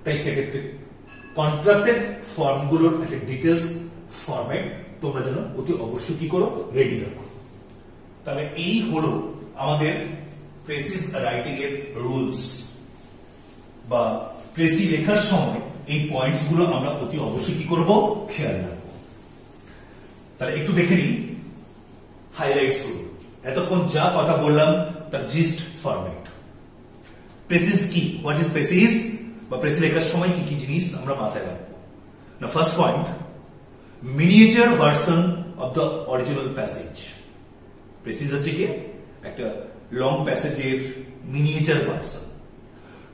তাই সেক্ষেত্রে কন্ট্রাক্টেড ফর্ম গুলোর একটা ডিটেলস ফরম্যাট তোমরা যেন অতি অবশ্যই কি করো রেডি রাখো। তাহলে এই হলো আমাদের প্রেসিস রাইটিং এর রুলস, বা প্রেসি লেখার সময় এই পয়েন্টস গুলো আমরা অতি অবশ্যই কি করব খেয়াল রাখবো। তাহলে একটু দেখে নিই হাইলাইটস গুলো। এতক্ষণ যা কথা বললাম তার জিস্ট ফরম্যাট। প্রেসিস কি, হোয়াট ইজ প্রেসিস, বা প্রেসি লেখার সময় কি কি জিনিস আমরা মাথায় রাখবো না। First point, miniature version of the original passage. Precis হচ্ছে কি একটা লং প্যাসেজের miniature version.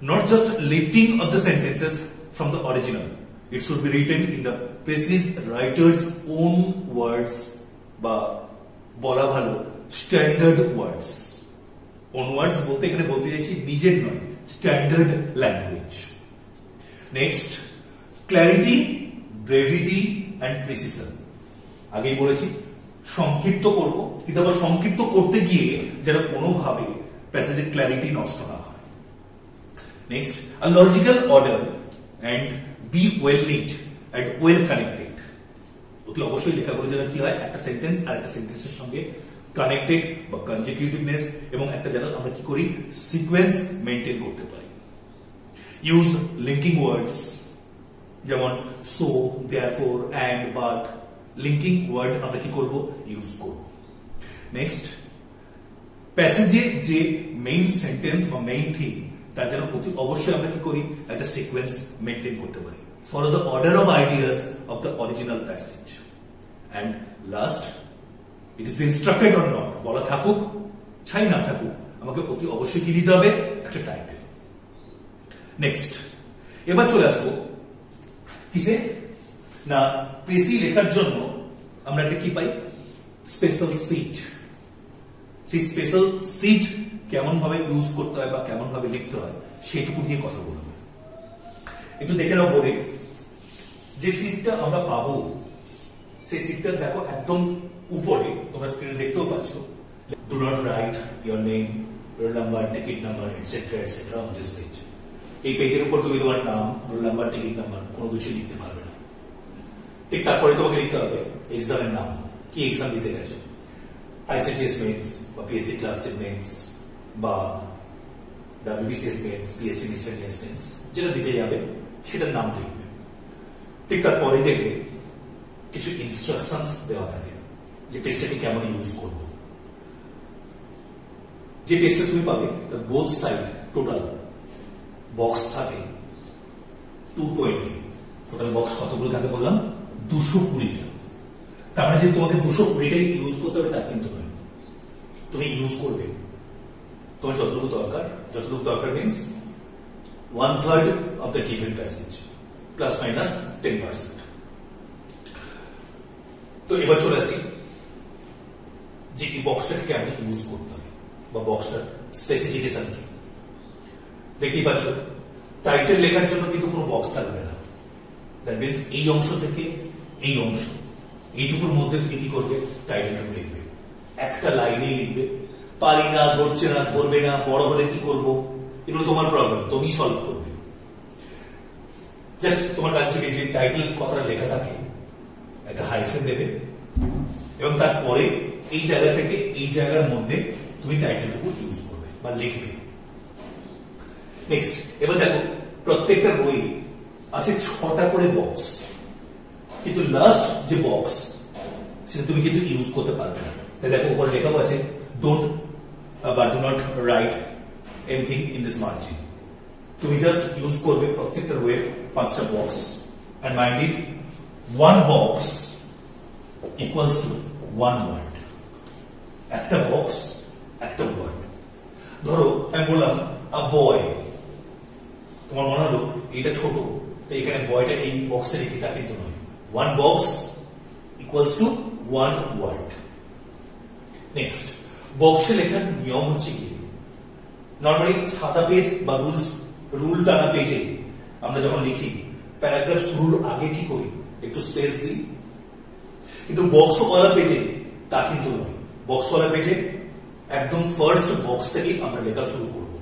not just lifting of the sentences from the original. It should be written in the precise writer's own words বা বলা ভালো standard ওয়ার্ডস। Own words বলতে এখানে বলতে চাইছি নিজের নয়, standard language. Next, clarity, brevity and precision. আগেই বলেছি সংক্ষিপ্ত করব, কিন্তু আবার সংক্ষিপ্ত করতে গিয়ে যেন কোনোভাবে প্যাসেজের ক্ল্যারিটি নষ্ট না হয়। Next, a logical order and B well neat and well connected. অতি অবশ্যই লেখাগুলো যেন কি হয়, একটা সেন্টেন্স আর একটা সেন্টেন্সের সঙ্গে কানেক্টেড বা কনজিকিউটিভনেস এবং একটা যেন আমরা কি করি সিকোয়েন্স মেনটেন করতে পারি। ইউজ লিঙ্কিং ওয়ার্ডস, যেমন so, therefore, and, but. Linking word আমরা কি করব, ইউজ করব। নেক্সট, প্যাসেজের যে মেইন সেন্টেন্স বা মেইন থিম তার যেন অতি অবশ্যই আমরা কি করি একটা সিকোয়েন্স মেনটেন করতে পারি। Follow the order of ideas of the original passage. And last, it is instructed or not, বলা থাকুক ছাই না থাকুক, আমাকে অতি অবশ্যই কি দিতে হবে, একটা টাইটেল। নেক্সট, এবার চলে আসবো কিসে না, প্রেসি লেখার জন্য আমরা একটা কি পাই, স্পেশাল সিট। সেই স্পেশাল সিট কেমন ভাবে ইউজ করতে হয় বা কেমন ভাবে লিখতে হয় সেটুকু নিয়ে কথা বলবো। একটু দেখে নাও বোর্ডে যে সিটটা আমরা পাবো, সেই সিটটা দেখো একদম উপরে, তোমরা স্ক্রিনে দেখতেও পাচ্ছ। Do not right your name, roll number, ticket number, etcetera etcetera on this page. এই পেজের উপর তুমি তোমার নাম, রোল নাম্বার, টিকিট নাম্বার কোনো কিছু লিখতে পারবে না। ঠিক তারপরে তোমাকে লিখতে হবে এক্সামের নাম, কি এক্সাম দিতে গেছো, আইসিডিএস মেন্স বা পিএসসি ক্লার্কশিপ মেন্স বা WBCS mains, PSC miscellaneous mains, যেটা দিতে যাবে সেটার নাম লিখবে। ঠিক তারপরে দেখবে কিছু ইনস্ট্রাকশনস দেওয়া থাকে যে পেজটাকে কেমন ইউজ করব। যে পেজটা তুমি পাবে তার বোথ সাইড টোটাল বক্স থাকে 220। টোটাল বক্স কতগুলো থাকে বললাম, 220টা। তার মানে যে তোমাকে 220টাই ইউজ করতে হবে তা কিন্তু নয়, তুমি ইউজ করবে তোমার যতটুকু দরকার। যতটুকু দরকার means 1/3 of the given passage plus minus 10%। তো এবার চলে আসি যে এই বক্সটাকে কেমন ইউজ করতে হবে বা বক্সটার স্পেসিফিকেশন কি। দেখতেই পাচ্ছ টাইটেল লেখার জন্য কিন্তু কোনো বক্স থাকবে না। দ্যাট মিনস এই অংশ থেকে এই অংশ এইটুকুর মধ্যে তুমি কি করবে, টাইটেলটা লিখবে, একটা লাইনে লিখবে। পারি না, ধরছে না, ধরবে না, বড় হলে কি করব, এগুলো তোমার প্রবলেম, তুমি সলভ করবে। জাস্ট তোমার কাছ থেকে যে টাইটেল কথাটা লেখা থাকে একটা হাইফেন দেবে এবং তারপরে এই জায়গা থেকে এই জায়গার মধ্যে তুমি টাইটেলটুকু ইউজ করবে বা লিখবে। নেক্সট, এবার দেখো প্রত্যেকটা বই আছে 6টা করে বক্স, কিন্তু লাস্ট যে বক্স সেটা তুমি কিন্তু ইউজ করতে পারবে না। তাই দেখো উপরে লেখাও আছে ডোন্ট বা do not write anything in this margin. তুমি জাস্ট ইউজ করবে প্রত্যেকটা রোয়ে 5টা box. And mind it, 1 box equals to 1 word. একটা বক্স একটা ওয়ার্ড। ধরো আমি বললাম আ বয়, তোমার মনে হলো এটা ছোট, তাই এখানে বয়টা এই বক্সে লিখি, তা কিন্তু নয়। 1 box equals to 1 word. Next, বক্সে লেখার নিয়ম হচ্ছে কি, নর্মালি সাদা পেজ বা রুল টানা পেজে আমরা যখন লিখি প্যারাগ্রাফ শুরুর আগে কি করি, একটু স্পেস দিই। কিন্তু বক্সওয়ালা পেজে তা কিন্তু নয়। বক্সওয়ালা পেজে একদম ফার্স্ট বক্স থেকেই আমরা লেখা শুরু করব।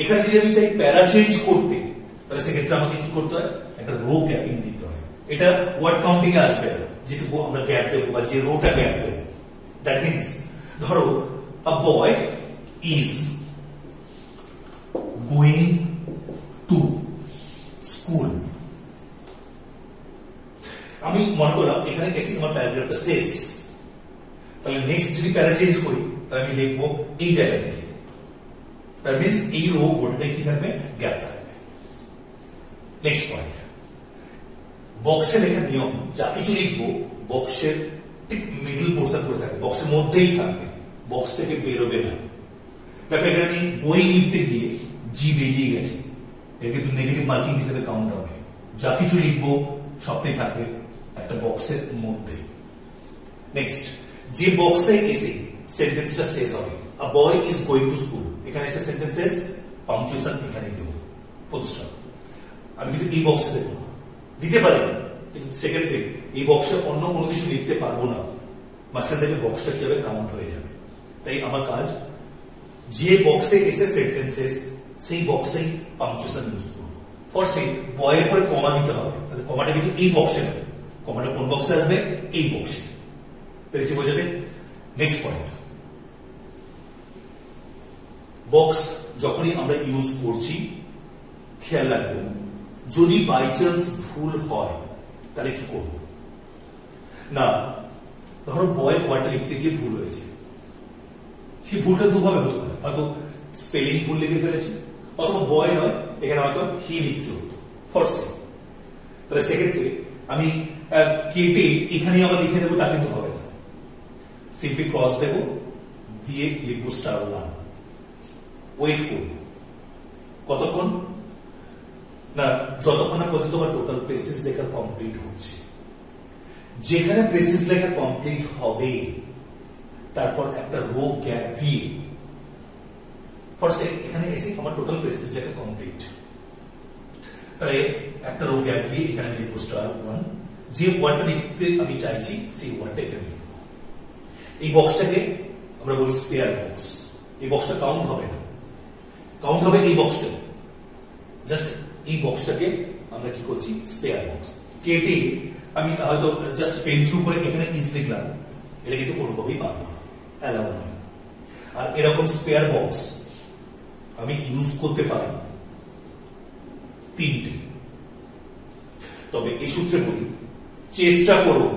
এখানে যদি আমি চাই প্যারা চেঞ্জ করতে, তাহলে সেক্ষেত্রে আমাকে কি করতে হয়, একটা রো গ্যাপিং দিতে হয়। এটা ওয়ার্ড কাউন্টিং এ আসবে না, যেটুকু আমরা গ্যাপ দেবো বা যে রোটা গ্যাপ দেবো। দ্যাট মিনস ধরো a boy is going to school. আমি মনে করলাম এখানে এসে আমার প্যারাগ্রাফটা শেষ, তাহলে নেক্সট যদি প্যারা চেঞ্জ করি তাহলে আমি লিখবো এই জায়গা থেকে। দ্যাট মিনস এই রো গোটাটাই কি থাকবে, গ্যাপ থাকবে। নেক্সট পয়েন্ট, বক্সে লেখার নিয়ম, যা কিছু লিখবো বক্সের ঠিক মিডল পোর্শন করে থাকবে, বক্সের মধ্যেই থাকবে, বক্স থেকে বেরোবে না। দেখো এখানে আমি বই লিখতে গিয়ে জি বেরিয়ে গেছে, এটা কিন্তু নেগেটিভ মার্কিং হিসেবে কাউন্ট হবে। যা কিছু লিখবো সবটাই থাকবে একটা বক্সের মধ্যে। নেক্সট, যে বক্সে এসে সেন্টেন্সটা শেষ হবে, a boy is going to school, এখানে এসে সেন্টেন্স শেষ, পাংচুয়েশন এখানে দেবো, প্রতিষ্ঠান। আমি কিন্তু এই বক্সে দেবো না, দিতে পারি না, কিন্তু সেক্ষেত্রে এই বক্সে অন্য কোনো কিছু লিখতে পারবো না, মাঝখান থেকে বক্সটা কি হবে, কাউন্ট হয়ে যাবে। তাই আমার কাজ, যে বক্সে এসে সেন্টেন্স শেষ সেই বক্সেই পাংচুয়েশন ইউজ করবো। ফর সে বয়ের পরে কমা দিতে হবে, তাহলে কমাটা কিন্তু এই বক্সে হবে, কমাটা কোন বক্সে আসবে, এই বক্সে। পেরেছি বোঝাতে? নেক্সট পয়েন্ট, বক্স যখনই আমরা ইউজ করছি খেয়াল রাখবো, যদি বাই চান্স ভুল হয় তাহলে কি করব না। ধরো বয় ওয়ার্ডটা লিখতে গিয়ে ভুল হয়েছে, সেই ভুলটা দুভাবে হতে পারে, হয়তো স্পেলিং ভুল লিখে ফেলেছে, অথবা বয় নয় এখানে হয়তো হি লিখতে হতো ফরসে। তাহলে সেক্ষেত্রে আমি কেটে এখানে আবার লিখে দেবো তা কিন্তু হবে না, সিম্পলি ক্রস দেব, দিয়ে লিখবো *1, ওয়েট করব কতক্ষণ না, যতক্ষণ না পর্যন্ত আমার টোটাল প্রেসিস লেখা কমপ্লিট হচ্ছে। যেখানে প্রেসিস লেখা কমপ্লিট হবে তারপর একটা রো গ্যাপ দিয়ে, এখানে এসে আমার টোটাল প্রেসিস লেখা কমপ্লিট, তাহলে একটা রো গ্যাপ দিয়ে এখানে লিখবো *1, যে ওয়ার্ডটা লিখতে আমি চাইছি সেই ওয়ার্ডটা এখানে লিখবো। এই বক্সটাকে আমরা বলি স্পেয়ার বক্স। এই বক্সটা কাউন্ট হবে না, কাউন্ট হবে এই বক্সটা, জাস্ট এই বক্সটাকে আমরা কি করছি, স্পেয়ার বক্স। কেটে আমি হয়তো জাস্ট পেন থ্রু করে এখানে ইজ লিখলাম, এটা কিন্তু কোনোভাবেই পারবো না, অ্যালাউ নয়। আর এরকম স্পেয়ার বক্স আমি ইউজ করতে পারি 3টে। তবে এই সূত্রে বলি, চেষ্টা করো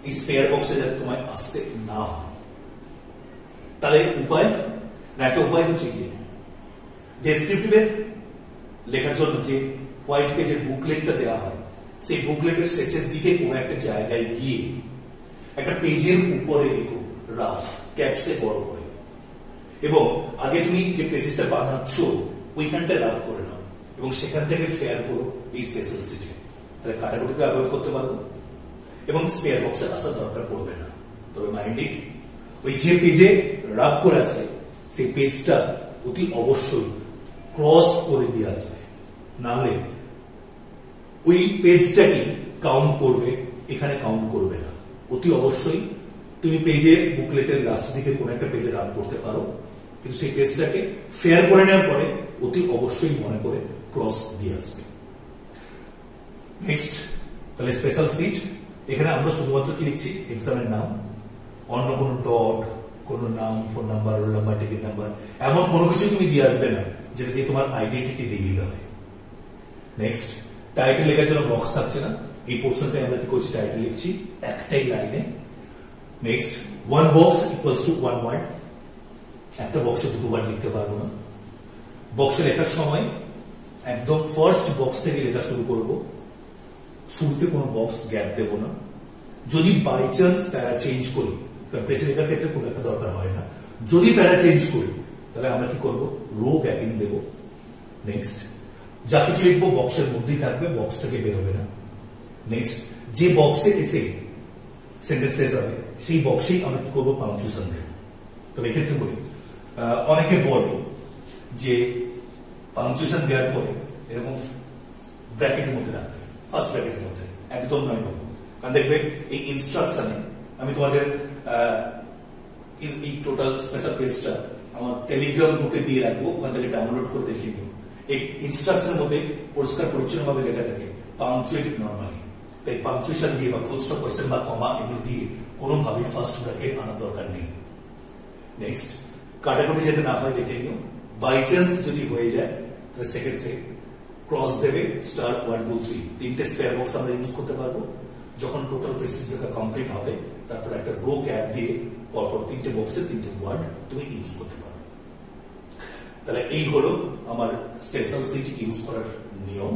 এই স্পেয়ার বক্সে যাতে তোমায় আসতে না হয়। তাহলে উপায় না, একটা উপায় হচ্ছে কি, ডেসক্রিপটিভের লেখার জন্য যে হোয়াইট পেজের বুকলেটটা দেওয়া হয়, সেই বুকলেটের শেষের দিকে কোনো একটা জায়গায় গিয়ে একটা পেজের উপরে লিখো রাফ ক্যাপসে বড় করে, এবং আগে তুমি যে পেজটা বানাচ্ছ ওইখানটা রাফ করে নাও এবং সেখান থেকে ফেয়ার করো এই স্পেশাল সিটে। তাহলে কাটাকুটিকে অ্যাভয়েড করতে পারবো এবং স্পেয়ার বক্সে আসার দরকার পড়বে না। তবে মাইন্ড ইট, ওই যে পেজে রাফ করে আছে সেই পেজটা অতি অবশ্যই ক্রস করে দিয়ে আসবে, নাহলে ওই পেজটাকে কাউন্ট করবে, এখানে কাউন্ট করবে না। অতি অবশ্যই তুমি পেজের বুকলেটের লাস্ট দিকে কোন একটা পেজে রান করতে পারো, কিন্তু সেই পেজটাকে ফেয়ার করে নেওয়ার পরে অতি অবশ্যই মনে করে ক্রস দিয়ে আসবে। নেক্সট, তাহলে স্পেশাল সিট, এখানে আমরা শুধুমাত্র কি লিখছি, এক্সামের নাম, অন্য কোনো ডট, কোনো নাম, phone number, roll number, ticket number, এমন কোনো কিছু তুমি দিয়ে আসবে না যেটা দিয়ে তোমার আইডেন্টিটি রিভিল হয়। নেক্সট, টাইটেল লেখার জন্য বক্স থাকছে না, এই পোর্শনটাই আমরা কি করছি, টাইটেল লিখছি একটাই লাইনে। Next, 1 box equals to 1 word, একটা বক্সে 2 ওয়ার্ড লিখতে পারবো না। বক্সে লেখার সময় একদম ফার্স্ট বক্স থেকে লেখা শুরু করব, শুরুতে কোনো বক্স গ্যাপ দেব না। যদি বাই চান্স প্যারা চেঞ্জ করি, কারণ প্রেসে লেখার ক্ষেত্রে কোনো একটা দরকার হয় না, যদি প্যারা চেঞ্জ করি তাহলে আমরা কি করব, রো গ্যাপিং দেব। নেক্সট, যা কিছু লিখবো বক্সের মধ্যেই থাকবে, বক্স থেকে বেরোবে না। নেক্সট, যে বক্সে এসে সেন্টেন্স শেষ হবে সেই বক্সেই আমরা কি করবো, পাংচুয়েশন দেব। তবে এক্ষেত্রে বলি, অনেকে বলে যে পাংচুয়েশন দেওয়ার পরে এরকম ব্র্যাকেটের মধ্যে রাখতে, ফার্স্ট ব্র্যাকেটের মধ্যে, একদম নয় বাবু। কারণ দেখবে এই ইনস্ট্রাকশনে আমি তোমাদের এই টোটাল স্পেশাল পেজটা আমার টেলিগ্রাম গ্রুপে দিয়ে রাখবো, ওখান থেকে ডাউনলোড করে দেখে নিও। এই ইনস্ট্রাকশনের মধ্যে পরিষ্কার পরিচ্ছন্ন ভাবে লেখা থাকে পাংচুয়েট নরমালি। তাই পাংচুয়েশন দিয়ে বা ফুল স্টপ, কোয়েশ্চেন বা কমা এগুলো দিয়ে কোনোভাবে ফার্স্ট ব্র্যাকেট আনার দরকার নেই। নেক্সট, কাটাকুটি যাতে না হয় দেখে নিও। বাই চান্স যদি হয়ে যায় তাহলে সেক্ষেত্রে ক্রস দেবে, *1 2 3, 3টে স্পেয়ার বক্স আমরা ইউজ করতে পারবো। যখন টোটাল প্রেসিস লেখা কমপ্লিট হবে তারপর একটা রো গ্যাপ দিয়ে পরপর 3টে বক্সে 3টে ওয়ার্ড তুমি ইউজ করতে পারো। তাহলে এই হলো আমার স্পেশাল সিট ইউজ করার নিয়ম।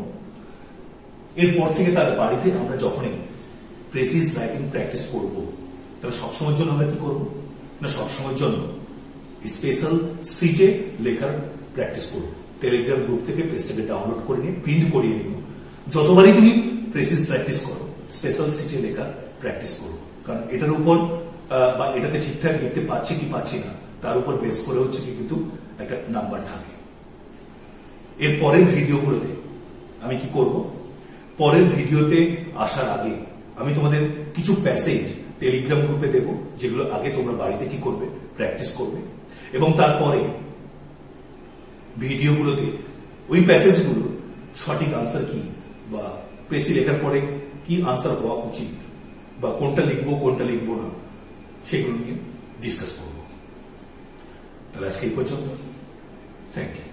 এরপর থেকে তার বাড়িতে আমরা যখনই প্রেসিস রাইটিং প্র্যাকটিস করব, তাহলে সবসময়ের জন্য আমরা কি করবো না, সবসময়ের জন্য স্পেশাল সিটে লেখার প্র্যাকটিস করব। টেলিগ্রাম গ্রুপ থেকে পেজটাকে ডাউনলোড করে নিয়ে প্রিন্ট করিয়ে নিও। যতবারই তুমি প্রেসিস প্র্যাকটিস করো, স্পেশাল সিটে লেখা প্র্যাকটিস করো, কারণ এটার উপর বা এটাতে ঠিকঠাক লিখতে পারছি কি পাচ্ছি না তার উপর বেস করে হচ্ছে কি কিন্তু একটা নাম্বার থাকে। এর পরের ভিডিওগুলোতে আমি কি করব, পরের ভিডিওতে আসার আগে আমি তোমাদের কিছু প্যাসেজ টেলিগ্রাম গ্রুপে দেব, যেগুলো আগে তোমরা বাড়িতে কি করবে, প্র্যাকটিস করবে, এবং তারপরে ভিডিওগুলোতে ওই প্যাসেজগুলো সঠিক আনসার কি বা প্রেসি লেখার পরে কি আনসার হওয়া উচিত বা কোনটা লিখবো কোনটা লিখবো না সেগুলো নিয়ে ডিসকাস করব। তাহলে আজকে এই পর্যন্ত। Thank you.